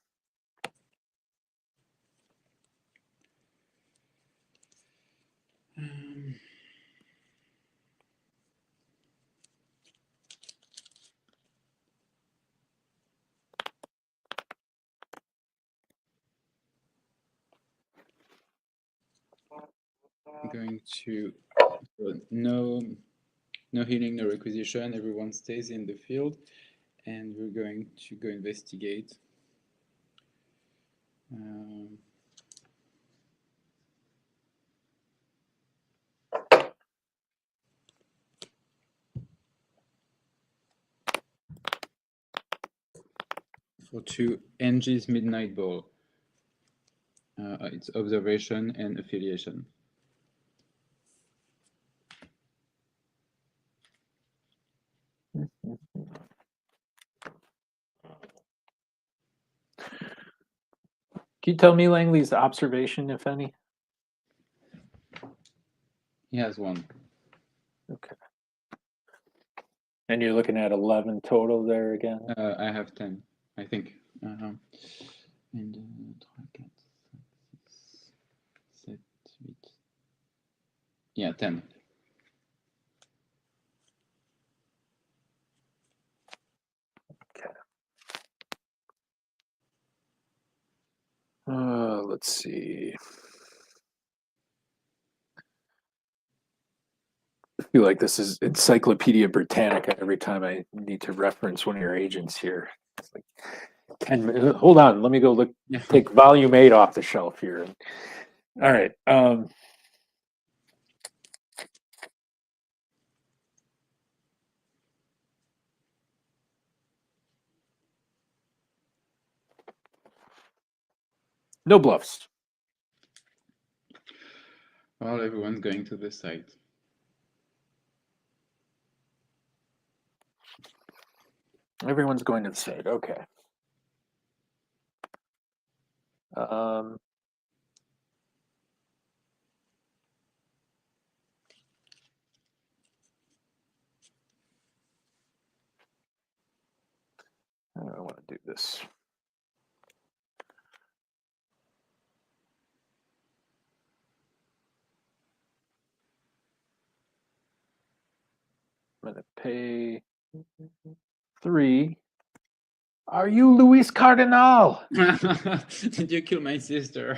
I'm going to no healing, no requisition. Everyone stays in the field, and we're going to go investigate. For 2, Angie's Midnight Ball. It's observation and affiliation. Can you tell me Langley's observation, if any? He has 1. Okay. And you're looking at 11 total there again? I have 10, I think. And 3, 4, 5, 6, 7, 8. Yeah, 10. Let's see. I feel like this is Encyclopedia Britannica every time I need to reference one of your agents here. It's like 10 minutes. Hold on, let me go look. Take volume 8 off the shelf here. All right. No bluffs. Well, everyone's going to the site. Everyone's going to the site. Okay. I want to do this. I'm going to pay 3. Are you Luis Cardinal? Did you kill my sister?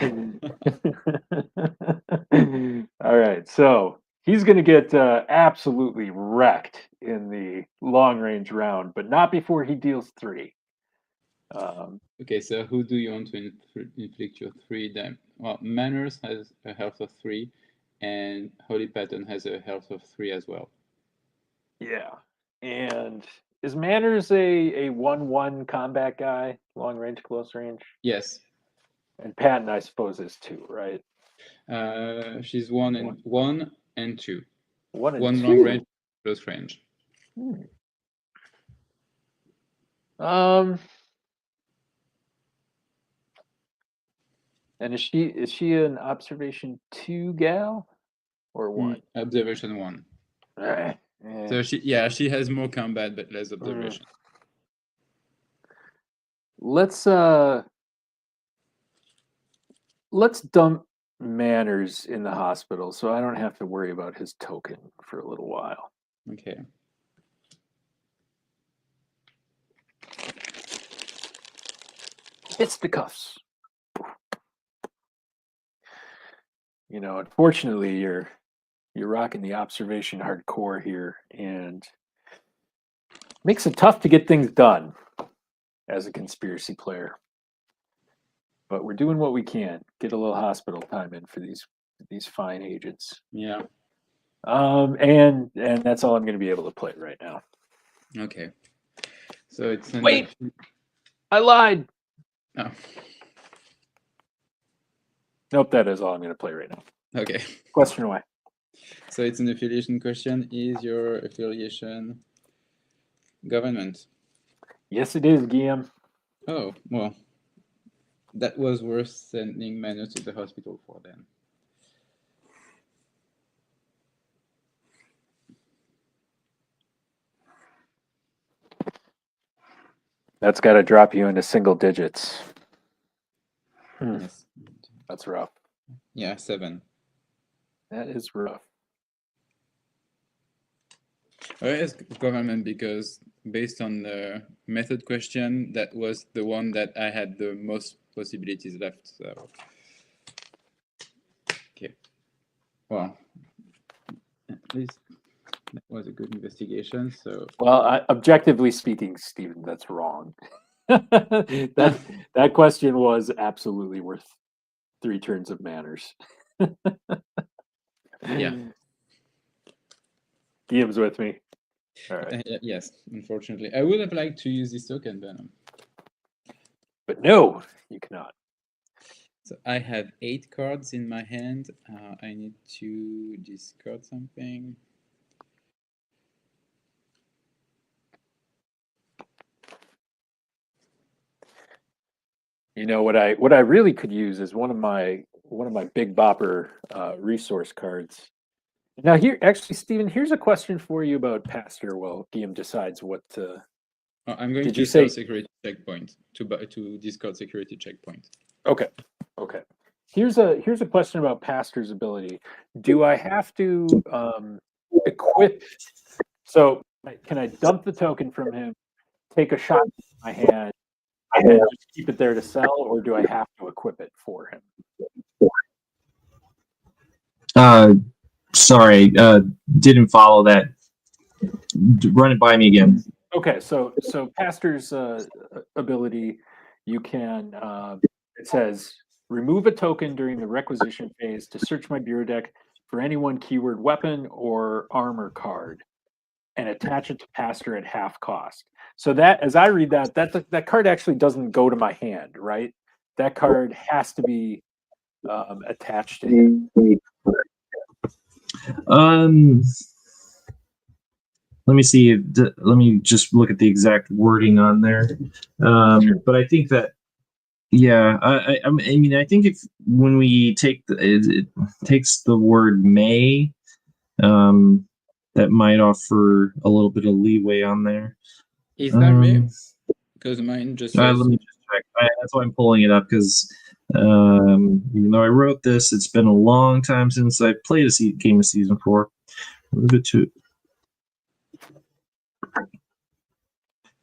All right, so he's going to get absolutely wrecked in the long range round, but not before he deals 3. Okay, so who do you want to inflict your 3 damage? Well, Manners has a health of 3, and Holy Pattern has a health of 3 as well. Yeah. And is Manners a 1/1 combat guy, long range, close range? Yes. And Patton, I suppose, is 2, right? She's 1 and 1 and 2. 1 and 1 2. long range, close range. And is she an observation 2 gal or 1? Observation 1. So she has more combat but less observation. Let's dump Manners in the hospital so I don't have to worry about his token for a little while. Okay. Fisticuffs. You know, unfortunately, you're rocking the observation hardcore here, and makes it tough to get things done as a conspiracy player. But we're doing what we can. Get a little hospital time in for these fine agents. Yeah. And that's all I'm going to be able to play right now. Okay. So it's Wait, I lied. Oh. Nope, that is all I'm going to play right now. Okay. Question away. So it's an affiliation question. Is your affiliation government? Yes, it is, Guillaume. Oh, well, that was worth sending Manu to the hospital for then. That's got to drop you into single digits. Yes. That's rough. Yeah, 7. That is rough. It's government because based on the method question, that was the one that I had the most possibilities left. So, okay. Well, at least that was a good investigation. So, well, objectively speaking, Stephen, that's wrong. that question was absolutely worth 3 turns of Manners. Yeah. Guillaume's with me. All right. Yes, unfortunately. I would have liked to use this token, but no, you cannot. So I have 8 cards in my hand. I need to discard something. You know what I really could use is one of my big bopper resource cards. Now here, actually, Stephen, here's a question for you about Pastor. Well, Guillaume decides what to. I'm going Did to you say security checkpoint to discard security checkpoint. Okay. Okay. Here's a question about Pastor's ability. Do I have to equip? So can I dump the token from him, take a shot in my hand, and then just keep it there to sell, or do I have to equip it for him? Sorry, didn't follow that. Run it by me again. Okay, so Pastor's ability, you can. It says remove a token during the requisition phase to search my bureau deck for any one keyword weapon or armor card, and attach it to Pastor at half cost. So that, as I read that card actually doesn't go to my hand, right? That card has to be attached to him. Let me see. Let me just look at the exact wording on there. But I think that, yeah, I mean, I think if when we take it takes the word may, that might offer a little bit of leeway on there. Is that me? Because mine just says... let me just check. That's why I'm pulling it up, because even though I wrote this, it's been a long time since I played a game of Season 4. A little bit too...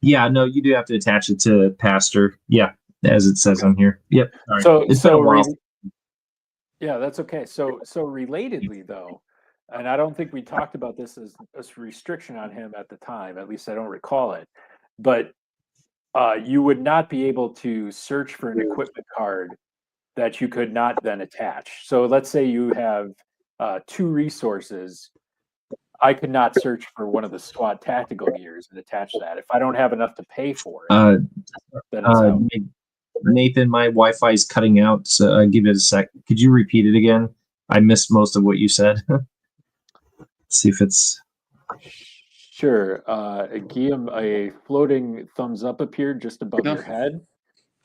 Yeah, no, you do have to attach it to Pastor. Yeah, as it says on here. Yep. Right. So yeah, that's okay. So relatedly though, and I don't think we talked about this as a restriction on him at the time. At least I don't recall it. But you would not be able to search for an equipment card that you could not then attach. So let's say you have 2 resources. I could not search for one of the SWAT tactical gears and attach that. If I don't have enough to pay for it, then it's out. Nathan, my Wi-Fi is cutting out, so give it a sec. Could you repeat it again? I missed most of what you said. Let's see if it's... Sure. Guillaume, a floating thumbs up appeared just above your head.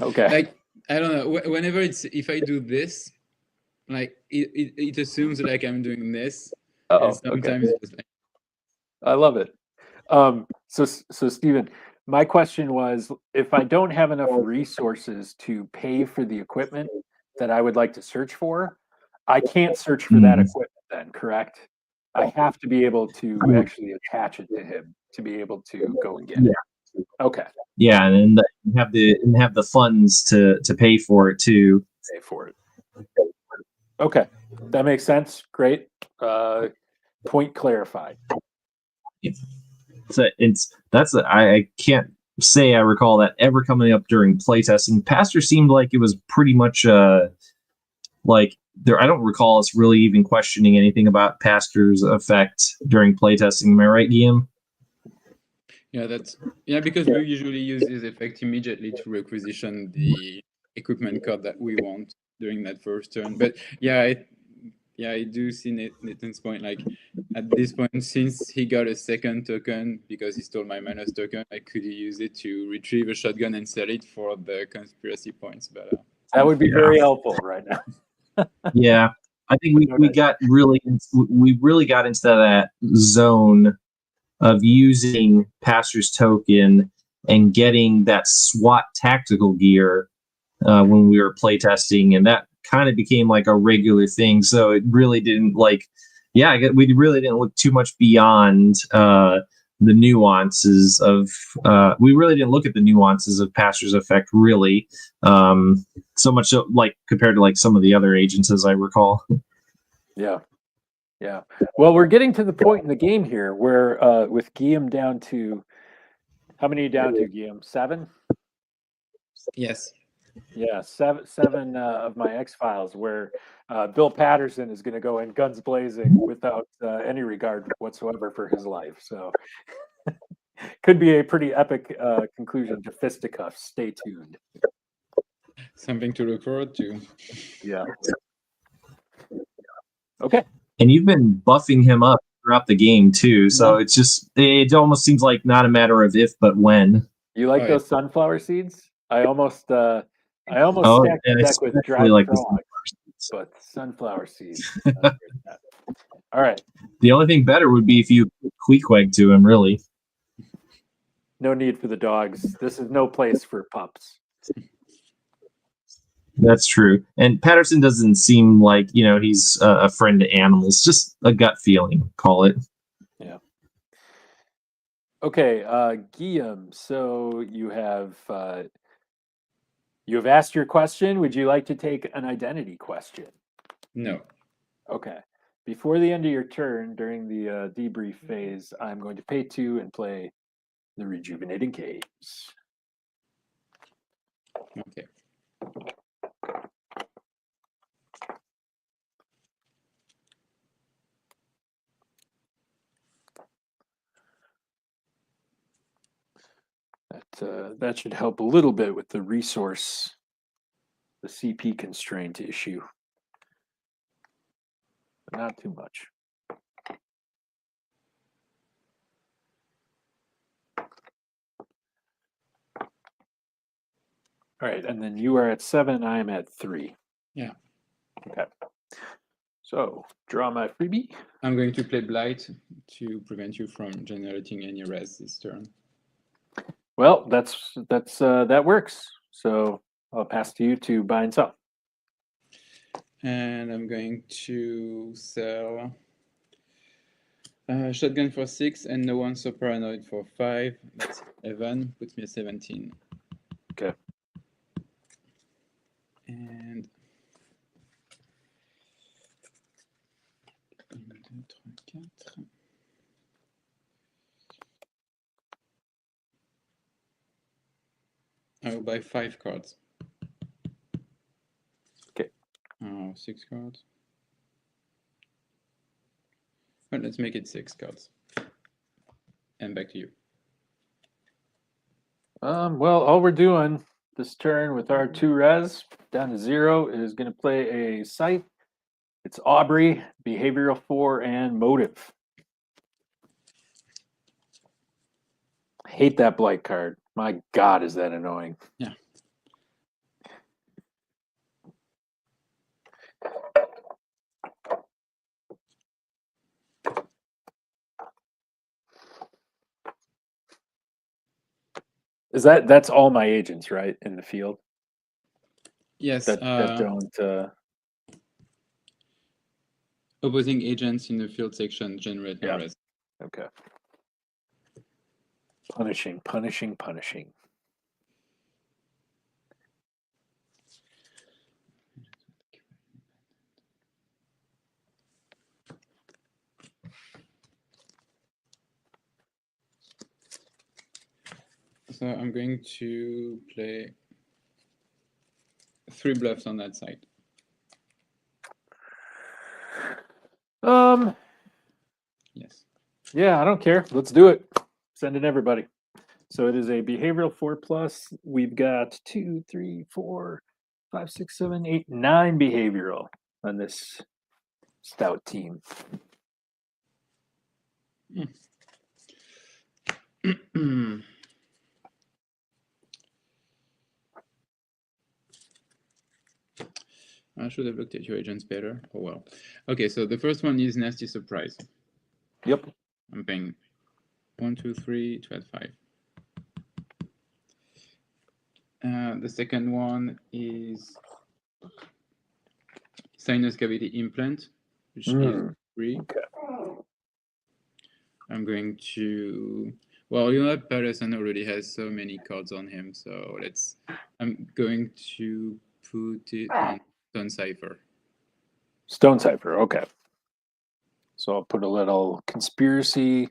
Okay. Like, I don't know. Whenever if I do this, like it assumes like I'm doing this. Oh, sometimes okay. it's like... I love it. So Stephen, my question was, if I don't have enough resources to pay for the equipment that I would like to search for, I can't search for that equipment then, correct? I have to be able to actually attach it to him to be able to go and get it. Okay. Yeah, and have the funds to pay for it too. Pay for it. Okay, that makes sense. Great. Point clarified. So I can't say I recall that ever coming up during playtesting. Pastor seemed like it was pretty much like there. I don't recall us really even questioning anything about Pastor's effect during playtesting. Am I right, Guillaume? Yeah, because we usually use this effect immediately to requisition the equipment card that we want during that first turn. But I do see Nathan's point. Like at this point, since he got a second token because he stole my minus token, I could use it to retrieve a shotgun and sell it for the conspiracy points. But that would be very helpful right now. Yeah, I think we really got into that zone of using Pastor's token and getting that SWAT tactical gear when we were playtesting, and that kind of became like a regular thing. So it really didn't we really didn't look too much beyond the nuances of we really didn't look at the nuances of Pastor's effect really so much so, like compared to like some of the other agents, as I recall. Yeah. Well, we're getting to the point in the game here where with Guillaume down to, how many are you down to, Guillaume? 7? Yes. Yeah, seven of my X-Files, where Bill Patterson is going to go in guns blazing without any regard whatsoever for his life. So could be a pretty epic conclusion to fisticuffs. Stay tuned. Something to look forward to. Yeah. Okay. And you've been buffing him up throughout the game too, so it almost seems like not a matter of if but when. You like those sunflower seeds? I almost stacked the deck with dried frogs, but sunflower seeds. All right. The only thing better would be if you 𝐗-𝐅i𝐥e𝐬 to him, really. No need for the dogs. This is no place for pups. That's true. And Patterson doesn't seem like, he's a friend to animals. Just a gut feeling, call it. Yeah. Okay, Guillaume, so you have asked your question. Would you like to take an identity question? No. Okay. Before the end of your turn, during the debrief phase, I'm going to pay 2 and play the Rejuvenating Caves. Okay. That should help a little bit with the resource, the CP constraint issue, but not too much. All right, and then you are at 7, I am at 3. Yeah. Okay. So draw my freebie. I'm going to play Blight to prevent you from generating any res this turn. Well, that works. So I'll pass to you to buy and sell. And I'm going to sell shotgun for 6 and no one so paranoid for 5. That's 11, puts me at 17. Okay. And by 5 cards. Okay. 6 cards. Well, let's make it 6 cards. And back to you. Well, all we're doing this turn with our 2 res down to 0 is going to play a site. It's Aubrey, behavioral 4, and motive. Hate that blight card. My God, is that annoying. Yeah. That's all my agents, right, in the field? Yes. That don't Opposing agents in the field section generate no res. okay. Punishing, punishing, punishing. So I'm going to play 3 bluffs on that side. Yes. Yeah, I don't care. Let's do it. Send it everybody. So it is a behavioral 4+. We've got 2, 3, 4, 5, 6, 7, 8, 9 behavioral on this stout team. I should have looked at your agents better. Oh well. Okay, so the first one is Nasty Surprise. Yep. I'm paying 1, 2, 3 to add 5. The second one is Sinus Cavity Implant, which is 3. Okay. I'm going to... Well, you know that Patterson already has so many cards on him, so I'm going to put it on Stone Cipher. Stone Cipher, okay. So I'll put a little conspiracy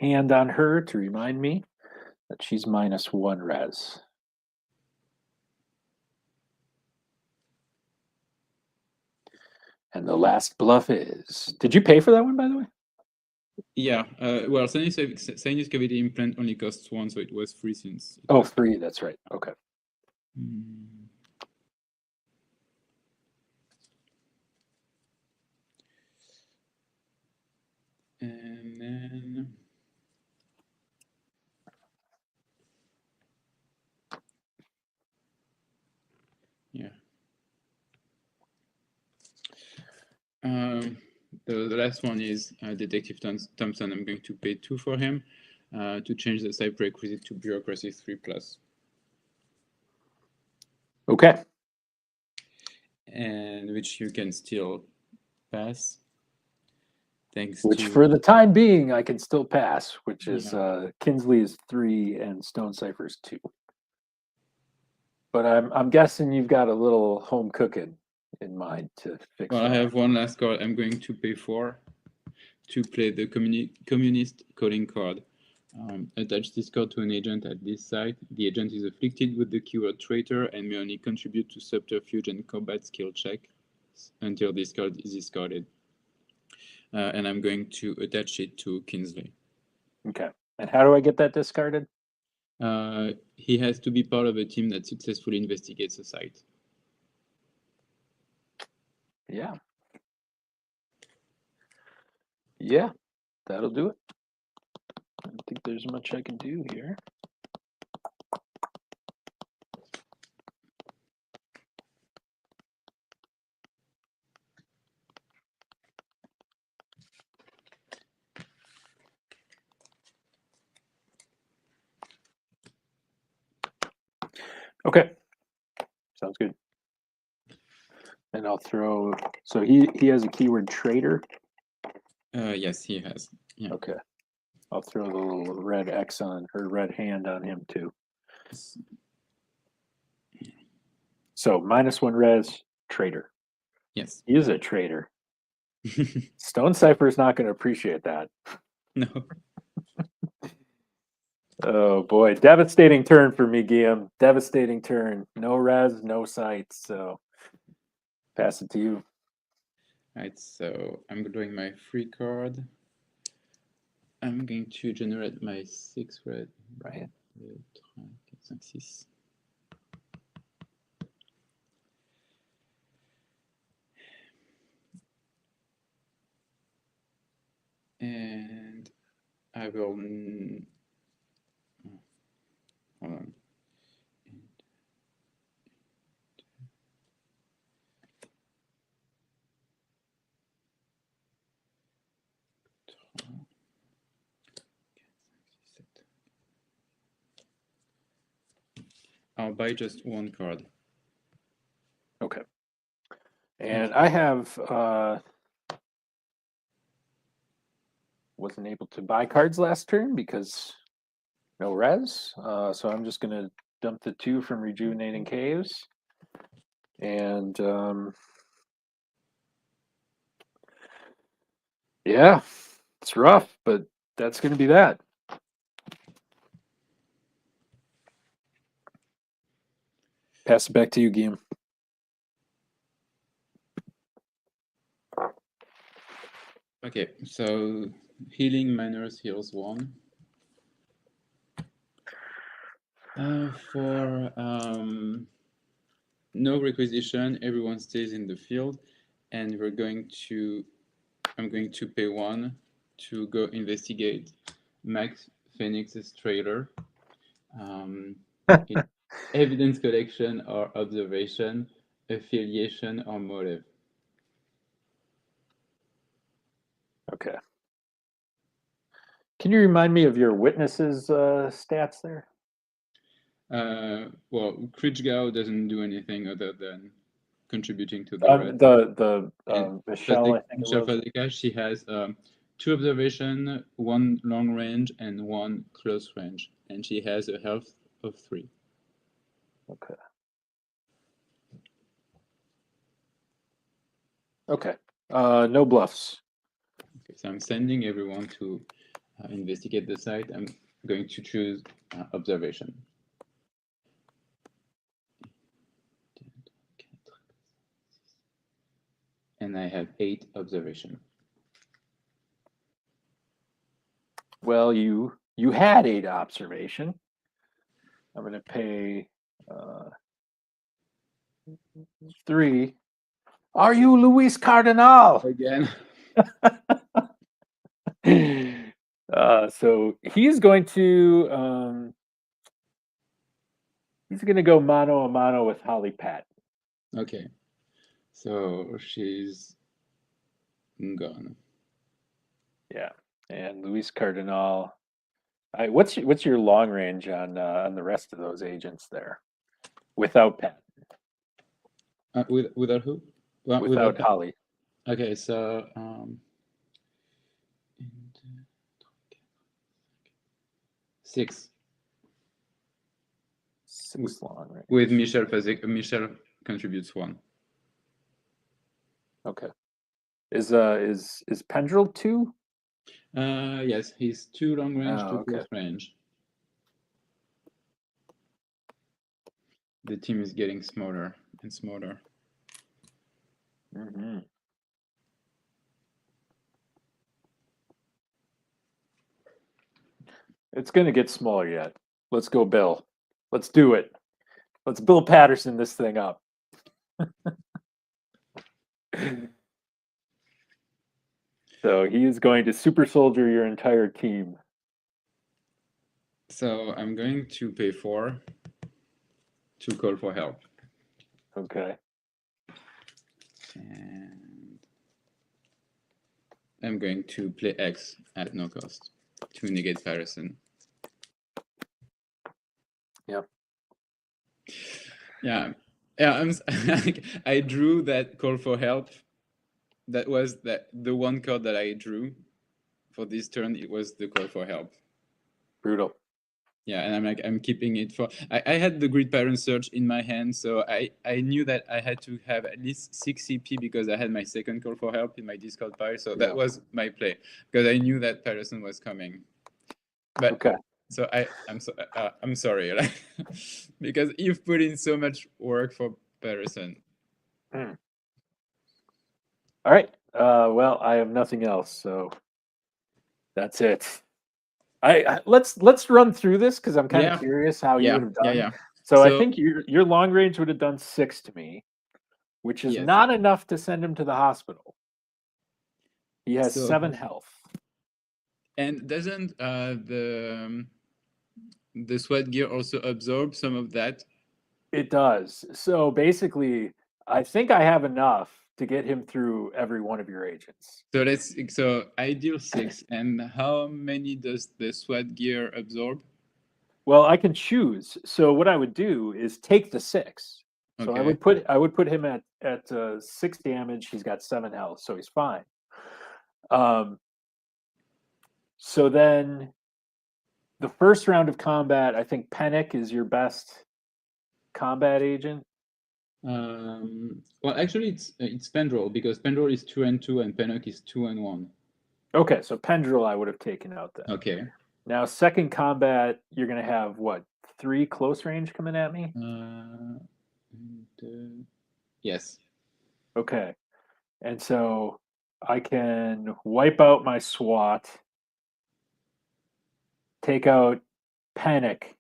hand on her to remind me that she's -1 res. And the last bluff is... Did you pay for that one, by the way? Yeah, well, Sinus Cavity Implant only costs 1, so it was free since... Oh, free, that's right. Okay. And then... Yeah. The last one is Detective Thompson. I'm going to pay 2 for him to change the side prerequisite to Bureaucracy 3+. Okay. And which you can still pass. Which for the time being, I can still pass, which is Kinsley is 3 and Stone Cipher is 2. But I'm guessing you've got a little home cooking in mind to fix Well, that. I have one last card. I'm going to pay 4 to play the Communist Calling card. Attach this card to an agent at this site. The agent is afflicted with the keyword traitor and may only contribute to subterfuge and combat skill check until this card is discarded. And I'm going to attach it to Kinsley. Okay. And how do I get that discarded? He has to be part of a team that successfully investigates a site. Yeah. Yeah, that'll do it. I don't think there's much I can do here. Okay, sounds good. And I'll throw. So he has a keyword traitor. Yes, he has. Yeah. Okay, I'll throw the little red X on her red hand on him too. So -1 res traitor. Yes. He is a traitor. Stone Cipher is not going to appreciate that. No. Oh boy, devastating turn for me, Guillaume. Devastating turn. No res, no sights. So pass it to you. Right, so I'm drawing my free card. I'm going to generate my 6 red. Right. 2, 3, 4, 5, 6. And I will. Hold on. I'll buy just 1 card. Okay. And I have wasn't able to buy cards last turn because no res. So I'm just gonna dump the 2 from Rejuvenating Caves. And yeah, it's rough, but that's gonna be that. Pass it back to you, Guillaume. Okay, so healing minors heals 1. For no requisition, everyone stays in the field, and I'm going to pay 1 to go investigate Max Phoenix's trailer. Evidence collection or observation, affiliation or motive. Okay. Can you remind me of your witnesses stats there? Well, 𝐗-𝐅i𝐥e𝐬 doesn't do anything other than contributing to the red. Michelle, I think Michelle it was. Fadeka, she has 2 observation, 1 long range, and 1 close range, and she has a health of 3. Okay. Okay. No bluffs. Okay, so I'm sending everyone to investigate the site. I'm going to choose observation. And I have 8 observation. Well, you had 8 observation. I'm going to pay 3. Are you Luis Cardinal? Again. So he's going to go mano a mano with Holly Pat. Okay. So she's gone. Yeah, and Luis Cardinal. What's your long range on the rest of those agents there, without Pat? Without who? Without Holly. Okay, so 6. 6 long range. With Michelle Michelle contributes 1. Okay. Is Pendrell 2? Yes, he's 2 long range, 2 okay. close range. The team is getting smaller and smaller. Mm-hmm. It's going to get smaller yet. Let's go, Bill. Let's do it. Let's Bill Patterson this thing up. So he is going to super soldier your entire team. So I'm going to pay 4 to call for help. Okay. And I'm going to play X at no cost to negate Patterson. Yep. Yeah. I drew that call for help. That was the one card that I drew for this turn. It was the call for help. Brutal. Yeah, and I'm keeping it for. I had the grid pattern search in my hand, so I knew that I had to have at least 6 CP because I had my second call for help in my discard pile. So that was my play because I knew that Patterson was coming. But okay. So I'm sorry, like, because you've put in so much work for Patterson. All right. Well, I have nothing else, so that's it. Let's run through this because I'm kind of curious how you would have done. Yeah. So I think your long range would have done 6 to me, which is not enough to send him to the hospital. He has 7 health. And doesn't the sweat gear also absorb some of that? It does. So basically, I think I have enough to get him through every one of your agents. So ideal 6. And how many does the sweat gear absorb? Well, I can choose. So what I would do is take the 6. So I would put him at 6 damage. He's got 7 health, so he's fine. So then the first round of combat, I think Panic is your best combat agent. Well, actually, it's Pendrel, because Pendrel is 2 and 2 and Panic is 2 and 1. Okay, so Pendrel I would have taken out then. Okay. Now, second combat, you're going to have, what, 3 close range coming at me? Yes. Okay. And so I can wipe out my SWAT, take out Panic,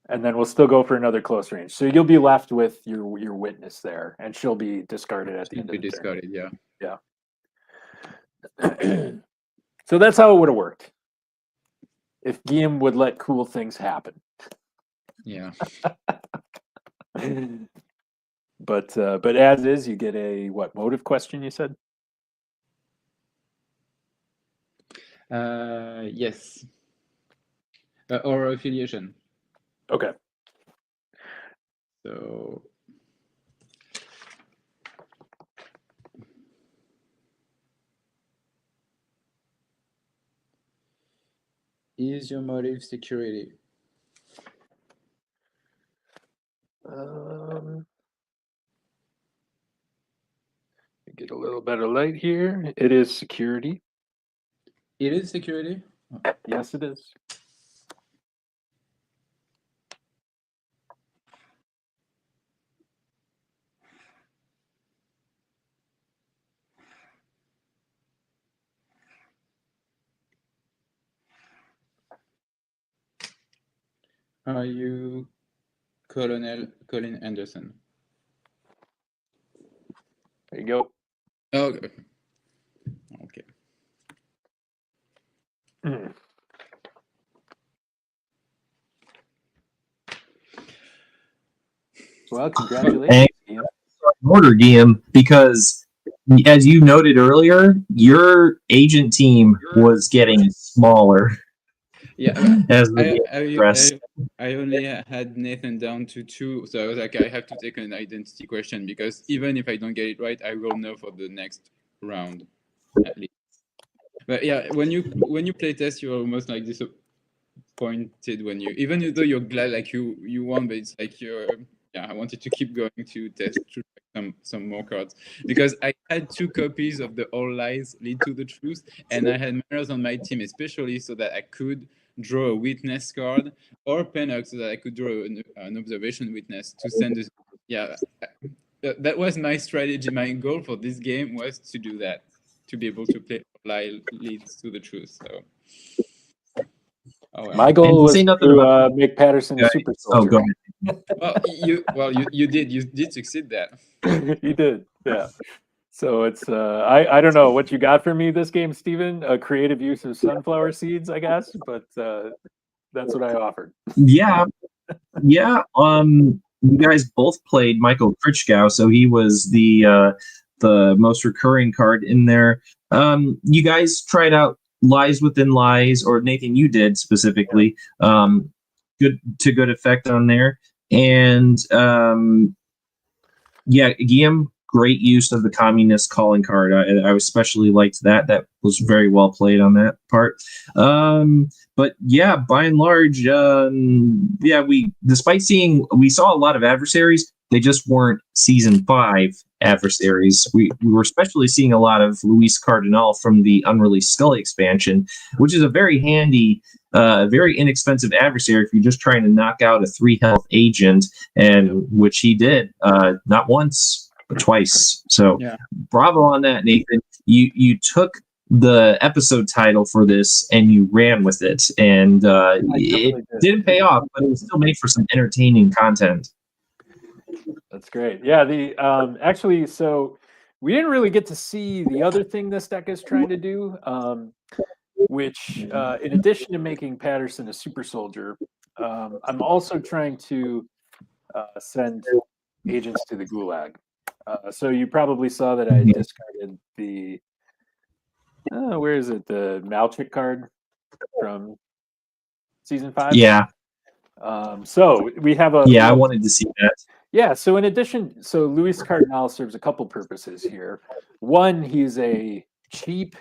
and then we'll still go for another close range. So you'll be left with your witness there, and she'll be discarded at the end of the turn. Yeah. So that's how it would have worked if Guillaume would let cool things happen. Yeah. But as is, you get a motive question, you said? Yes. Or affiliation. Okay. So is your motive security? Get a little better light here. It is security. It is security? Yes, it is. Are you Colonel Colin Anderson? There you go. Oh, okay. Okay. Well, congratulations. Order, Guillaume, because as you noted earlier, your agent team was getting smaller. Yeah, as I only had Nathan down to 2, so I was like, I have to take an identity question, because even if I don't get it right, I will know for the next round at least. But yeah, when you playtest, you're almost like disappointed when you, even though you're glad like you won, but it's like I wanted to keep going to test some more cards, because I had 2 copies of the All Lies Lead to the Truth, and I had mirrors on my team, especially so that I could draw a witness card, or Pennock so that I could draw an observation witness to send this. Yeah, that was my strategy. My goal for this game was to do that, to be able to play All Lies Leads to the Truth. So. Oh, well. My goal was to make Patterson a super soldier. Go ahead. You did succeed that. You did, yeah. So it's I don't know what you got for me this game, Steven. A creative use of sunflower seeds, I guess, but that's what I offered. Yeah. You guys both played Michael Critchkow, so he was the most recurring card in there. You guys tried out Lies Within Lies, or Nathan, you did specifically. Good effect on there. And Guillaume, great use of the communist calling card. I especially liked that. That was very well played on that part. But yeah, by and large, we saw a lot of adversaries. They just weren't season 5 adversaries. We were especially seeing a lot of Luis Cardinal from the unreleased Scully expansion, which is a very handy, very inexpensive adversary if you're just trying to knock out a 3 health agent, and which he did, not once but twice. So bravo on that, Nathan. You took the episode title for this and you ran with it, and it didn't pay off, but it was still made for some entertaining content. That's great. Yeah, the actually, so we didn't really get to see the other thing this deck is trying to do, which in addition to making Patterson a super soldier, I'm also trying to send agents to the gulag. So you probably saw that I discarded the where is it? The 𝐗-𝐅i𝐥e𝐬 card from season 5. Yeah. So we have a I wanted to see that. Yeah, so in addition, so Luis Cardinal serves a couple purposes here. One, he's a cheap,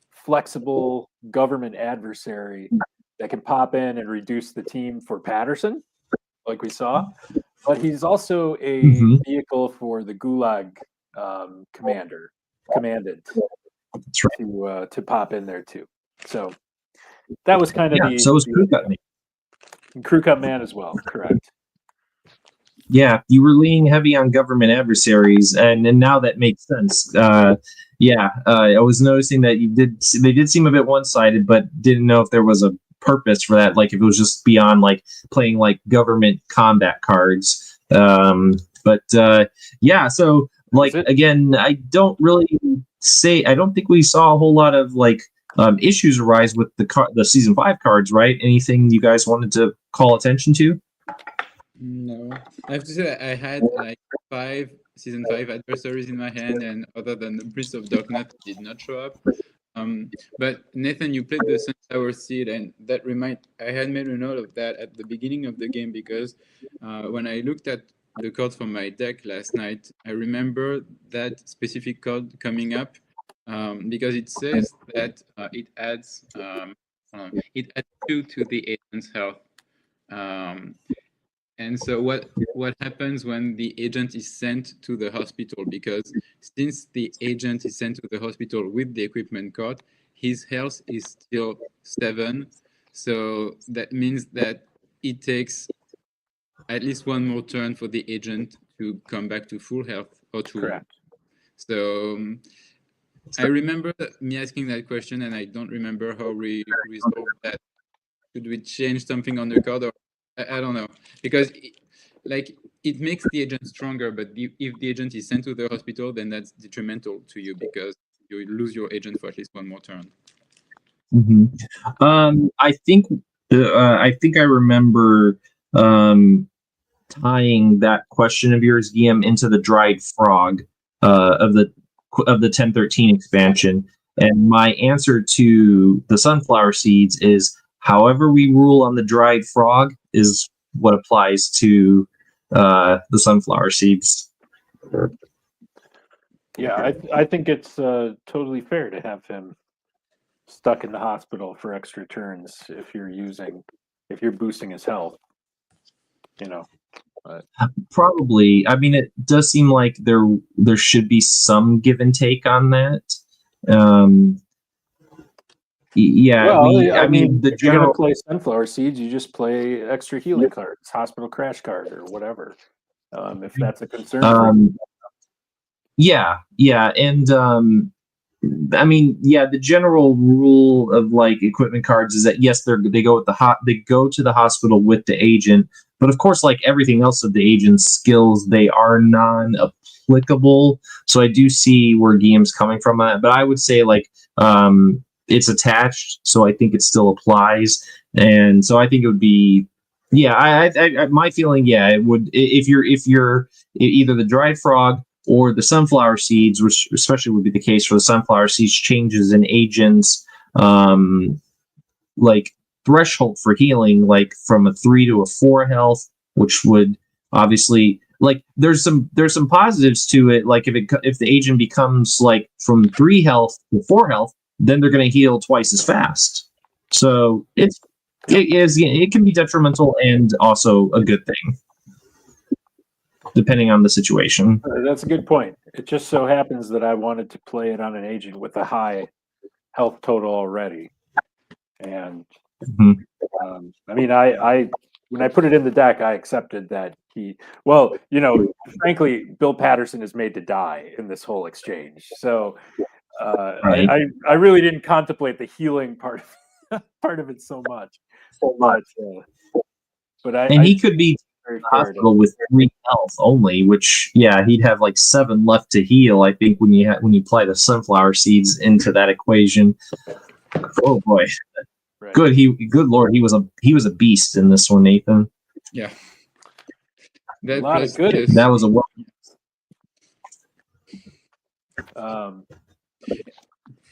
flexible government adversary that can pop in and reduce the team for Patterson, like we saw. But he's also a vehicle for the Gulag commanded to pop in there too. So that was kind of so was Crew Cut Man. Crew Cut Man as well, correct. Yeah, you were leaning heavy on government adversaries, and now that makes sense. I was noticing that they did seem a bit one-sided, but didn't know if there was a purpose for that, like if it was just beyond like playing like government combat cards. So like again, I don't think we saw a whole lot of like issues arise with the season 5 cards, right? Anything you guys wanted to call attention to? No, I have to say that I had like 5 season 5 adversaries in my hand, and other than the Priest of Darkness did not show up. But Nathan, you played the Sunflower Seed, and that I had made a note of that at the beginning of the game, because when I looked at the cards from my deck last night, I remember that specific card coming up, because it says that it adds 2 to the agent's health. And so what happens when the agent is sent to the hospital? Because since the agent is sent to the hospital with the equipment card, his health is still 7. So that means that it takes at least one more turn for the agent to come back to full health or to. Correct. So I remember me asking that question, and I don't remember how we resolved that. Should we change something on the card, or I don't know, because it makes the agent stronger, but if the agent is sent to the hospital, then that's detrimental to you because you lose your agent for at least one more turn. I think I remember tying that question of yours, Guillaume, into the dried frog of the 1013 expansion, and my answer to the sunflower seeds is, however we rule on the dried frog is what applies to the sunflower seeds. Yeah, I think it's totally fair to have him stuck in the hospital for extra turns if you're boosting his health. Probably. I mean, it does seem like there should be some give and take on that. I mean, the if you're general gonna play sunflower seeds, you just play extra healing cards, hospital crash card, or whatever. If that's a concern. The general rule of like equipment cards is that yes, they go to the hospital with the agent, but of course, like everything else of the agent's skills, they are non-applicable. So I do see where Guillaume's coming from on that, but I would say like it's attached, so I think it still applies, and so I think it would be, my feeling, it would, if you're either the dried frog or the sunflower seeds, which especially would be the case for the sunflower seeds, changes in agents, like threshold for healing, like from a 3 to a 4 health, which would obviously, like, there's some positives to it, like if the agent becomes like from 3 health to 4 health, then they're going to heal twice as fast. So it can be detrimental and also a good thing. depending on the situation. That's a good point. It just so happens that I wanted to play it on an agent with a high health total already. And I mean, I when I put it in the deck, I accepted that frankly, Bill Patterson is made to die in this whole exchange. So Right. I really didn't contemplate the healing part of it so much. But he could be very in the fair hospital with 3 health only, which he'd have like 7 left to heal. I think when you apply the sunflower seeds into that equation. Oh boy. Right. Good Lord, he was a beast in this one, Nathan. Yeah. A lot of good. That was a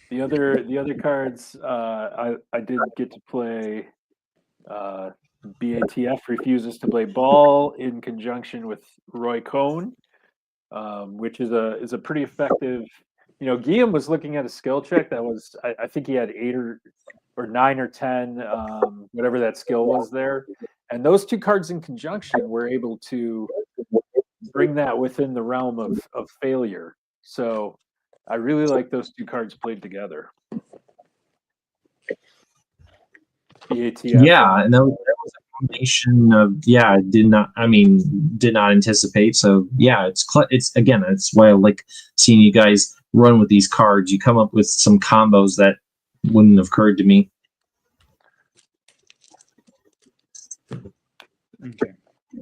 the other cards I did get to play. BATF refuses to play ball in conjunction with Roy Cohn, which is a pretty effective. Guillaume was looking at a skill check that was I think he had 8 or 9 or 10, whatever that skill was there, and those 2 cards in conjunction were able to bring that within the realm of failure. So I really like those 2 cards played together. BATF. Yeah, and that was a combination of did not anticipate. So it's why I like seeing you guys run with these cards. You come up with some combos that wouldn't have occurred to me. Okay.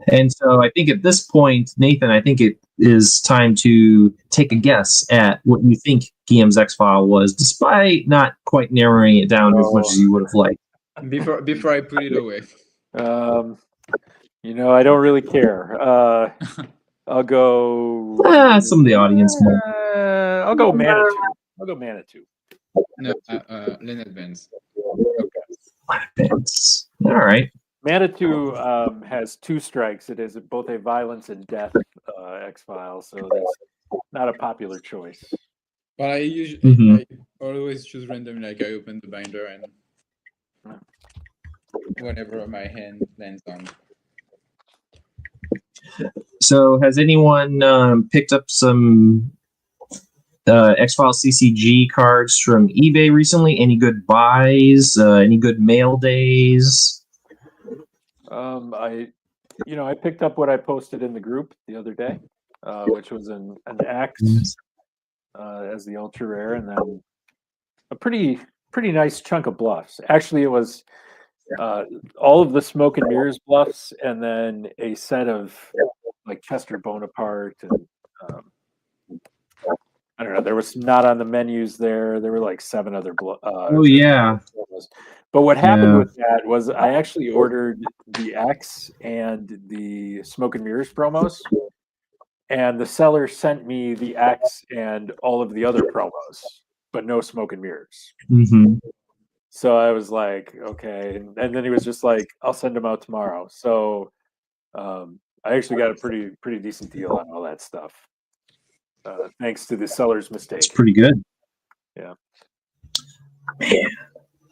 And so I think at this point, Nathan, I think it is time to take a guess at what you think Guillaume's X-File was, despite not quite narrowing it down as much as you would have liked. Before I put it away. I don't really care. I'll go. Some of the audience might. I'll go Manitou. No, Leonard Vance. All right. Manitou has 2 strikes. It is both a violence and death X-File, so that's not a popular choice. But I always choose random. Like I open the binder and whatever my hand lands on. So, has anyone picked up some X-Files CCG cards from eBay recently? Any good buys? Any good mail days? I picked up what I posted in the group the other day, which was an X as the ultra rare, and then a pretty nice chunk of bluffs. Actually, it was all of the smoke and mirrors bluffs, and then a set of like Chester Bonaparte, and I don't know. There was not on the menus there. There were like 7 other bluffs. But what happened with that was I actually ordered the X and the smoke and mirrors promos, and the seller sent me the X and all of the other promos, but no smoke and mirrors. So I was like, okay. And then he was just like, I'll send them out tomorrow. So I actually got a pretty decent deal on all that stuff. Thanks to the seller's mistake. It's pretty good. Yeah. Man,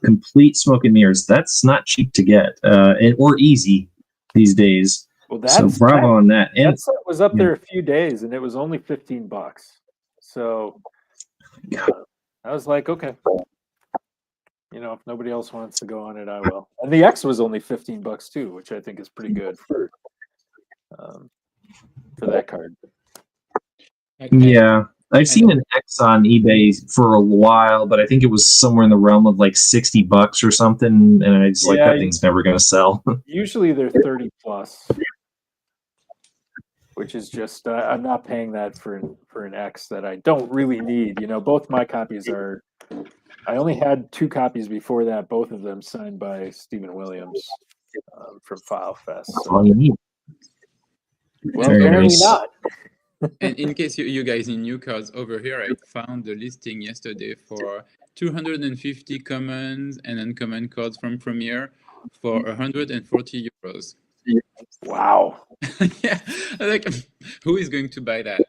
complete smoke and mirrors. That's not cheap to get, or easy these days. Well, so bravo on that. And that set was up there a few days, and it was only $15. So I was like, okay. If nobody else wants to go on it, I will. And the X was only $15 too, which I think is pretty good for that card. Yeah, I've seen an X on eBay for a while, but I think it was somewhere in the realm of like $60 or something, and I just that thing's never going to sell. Usually they're 30 plus, which is just I'm not paying that for an X that I don't really need. Both my copies are. I only had 2 copies before that, both of them signed by Stephen Williams from File Fest. That's all you need. Well, apparently not. And in case you guys need new cards, over here I found the listing yesterday for 250 commons and uncommon cards from Premiere for €140. Wow. Yeah, like who is going to buy that?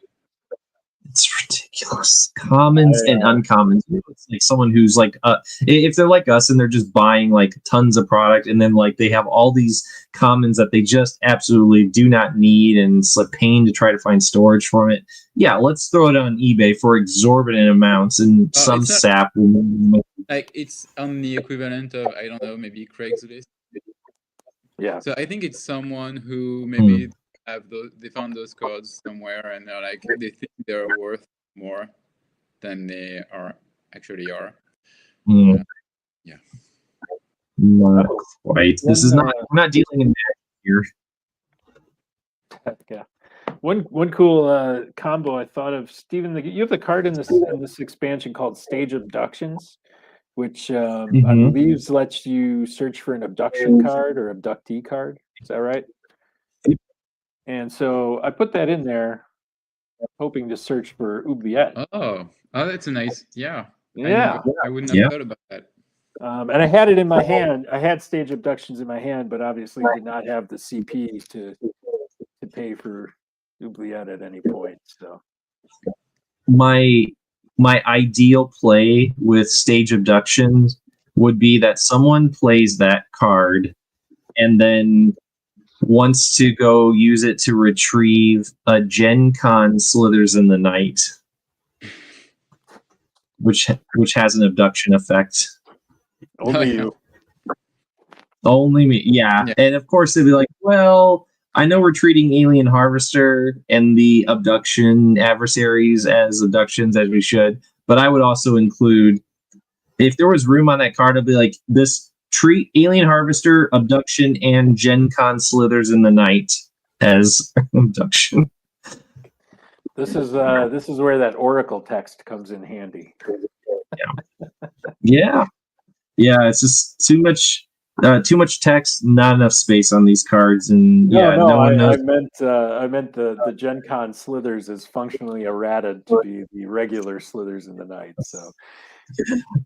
It's ridiculous. ridiculous. Commons and uncommons. It's like someone who's like, if they're like us and they're just buying like tons of product, and then like they have all these commons that they just absolutely do not need, and it's a pain to try to find storage from it. Yeah, let's throw it on eBay for exorbitant amounts, and some sap will. Like it's on the equivalent of, I don't know, maybe Craigslist. Yeah. So I think it's someone who maybe they found those cards somewhere, and they're like, they think they're worth more than they actually are. Yeah. Not quite. This is not. We're not dealing in that here. Yeah. One cool combo I thought of, Stephen. You have the card in this expansion called Stage Abductions, which I believe lets you search for an abduction card or abductee card. Is that right? And so I put that in there, hoping to search for 𝐗-𝐅i𝐥e𝐬. Oh, that's a nice, yeah. Yeah. I wouldn't have thought about that. And I had it in my hand. I had Stage Abductions in my hand, but obviously did not have the CP to pay for 𝐗-𝐅i𝐥e𝐬 at any point. So my ideal play with Stage Abductions would be that someone plays that card and then wants to go use it to retrieve a Gen Con Slithers in the Night, which has an abduction effect. Only you. Only me, yeah. And of course they'd be like, well, I know we're treating Alien Harvester and the abduction adversaries as abductions, as we should, but I would also include, if there was room on that card, I'd be like, this treat Alien Harvester, abduction, and Gen Con Slithers in the Night as abduction. This is where that Oracle text comes in handy. Yeah. It's just too much text, not enough space on these cards, and no one knows. I meant the Gen Con Slithers is functionally errated to be the regular Slithers in the Night. So,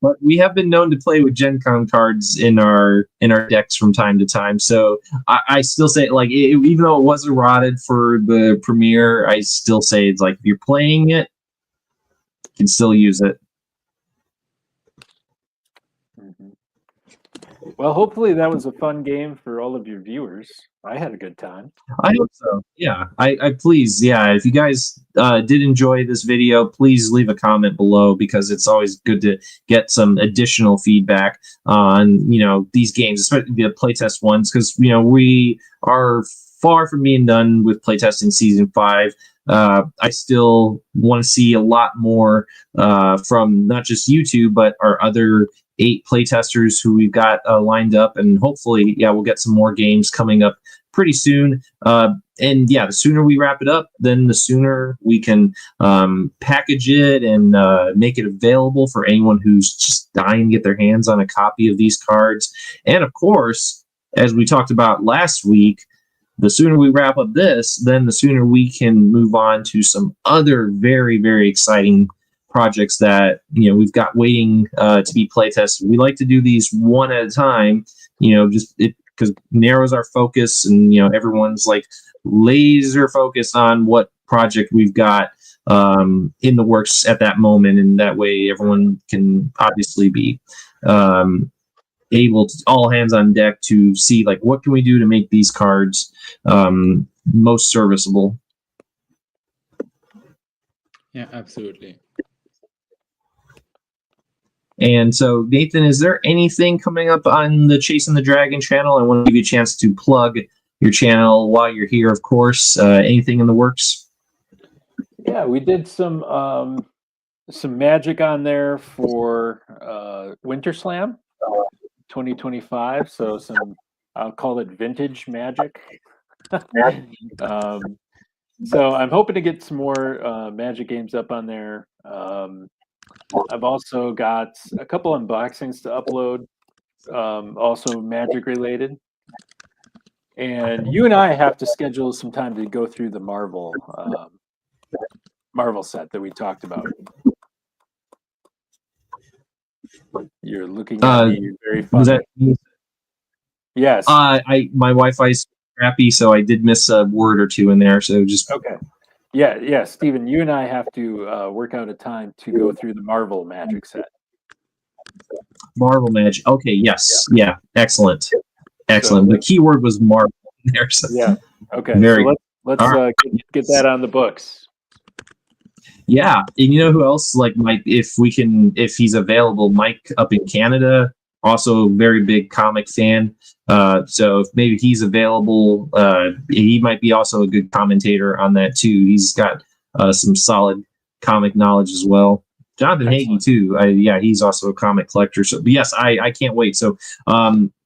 but we have been known to play with Gen Con cards in our decks from time to time. So I still say, like, even though it was errated for the premiere, I still say it's like, if you're playing it, you can still use it. Well, hopefully that was a fun game for all of your viewers. I had a good time. I hope so. Yeah, I please, if you guys did enjoy this video, please leave a comment below, because it's always good to get some additional feedback on, these games, especially the playtest ones, because, we are far from being done with playtesting season 5. I still want to see a lot more from not just you two, but our other 8 playtesters who we've got lined up, and hopefully, we'll get some more games coming up pretty soon. And the sooner we wrap it up, then the sooner we can package it and make it available for anyone who's just dying to get their hands on a copy of these cards. And of course, as we talked about last week, the sooner we wrap up this, then the sooner we can move on to some other very, very exciting projects that we've got waiting to be playtested. We like to do these one at a time, just because it narrows our focus, and everyone's like laser focused on what project we've got in the works at that moment, and that way everyone can obviously be able to, all hands on deck, to see like, what can we do to make these cards most serviceable. Yeah, absolutely. And so, Nathan, is there anything coming up on the Chasing the Dragon channel? I want to give you a chance to plug your channel while you're here, of course. Anything in the works? Yeah, we did some magic on there for Winter Slam 2025. So I'll call it vintage magic. So I'm hoping to get some more magic games up on there. I've also got a couple unboxings to upload, also magic related. And you and I have to schedule some time to go through the Marvel set that we talked about. You're looking at me, you're very funny. Yes. My Wi-Fi's crappy, so I did miss a word or two in there. So just okay. Yeah, Steven, you and I have to work out a time to go through the Marvel Magic set. Marvel Magic. Okay, yes. Yeah, excellent. Excellent. The keyword was Marvel there. So yeah. Okay. Very so let's right. get that on the books. Yeah, and you know who else? Like Mike, if he's available, Mike up in Canada, also very big comic fan. So if maybe he's available, he might be also a good commentator on that too. He's got some solid comic knowledge as well. Jonathan Hagee too. He's also a comic collector. So but yes, I can't wait. So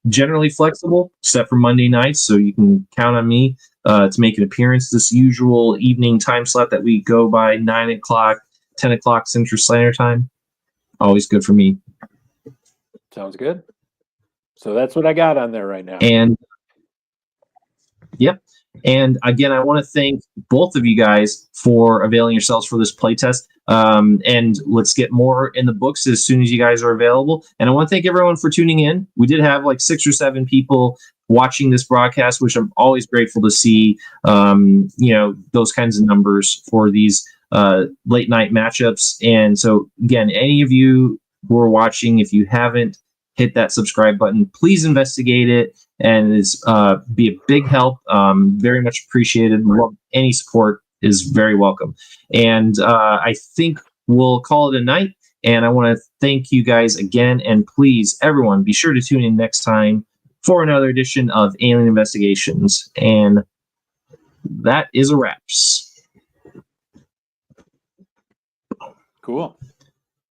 generally flexible, except for Monday nights. So you can count on me to make an appearance this usual evening time slot that we go by 9 o'clock, 10 o'clock Central Standard Time. Always good for me. Sounds good. So that's what I got on there right now. And yep. And again, I want to thank both of you guys for availing yourselves for this playtest. And let's get more in the books as soon as you guys are available. And I want to thank everyone for tuning in. We did have like 6 or 7 people watching this broadcast, which I'm always grateful to see. Those kinds of numbers for these late night matchups. And so again, any of you who are watching, if you haven't hit that subscribe button, please investigate it, and it's be a big help. Very much appreciated. Any support is very welcome. And I think we'll call it a night. And I want to thank you guys again. And please, everyone, be sure to tune in next time for another edition of Alien Investigations. And that is a wraps. Cool.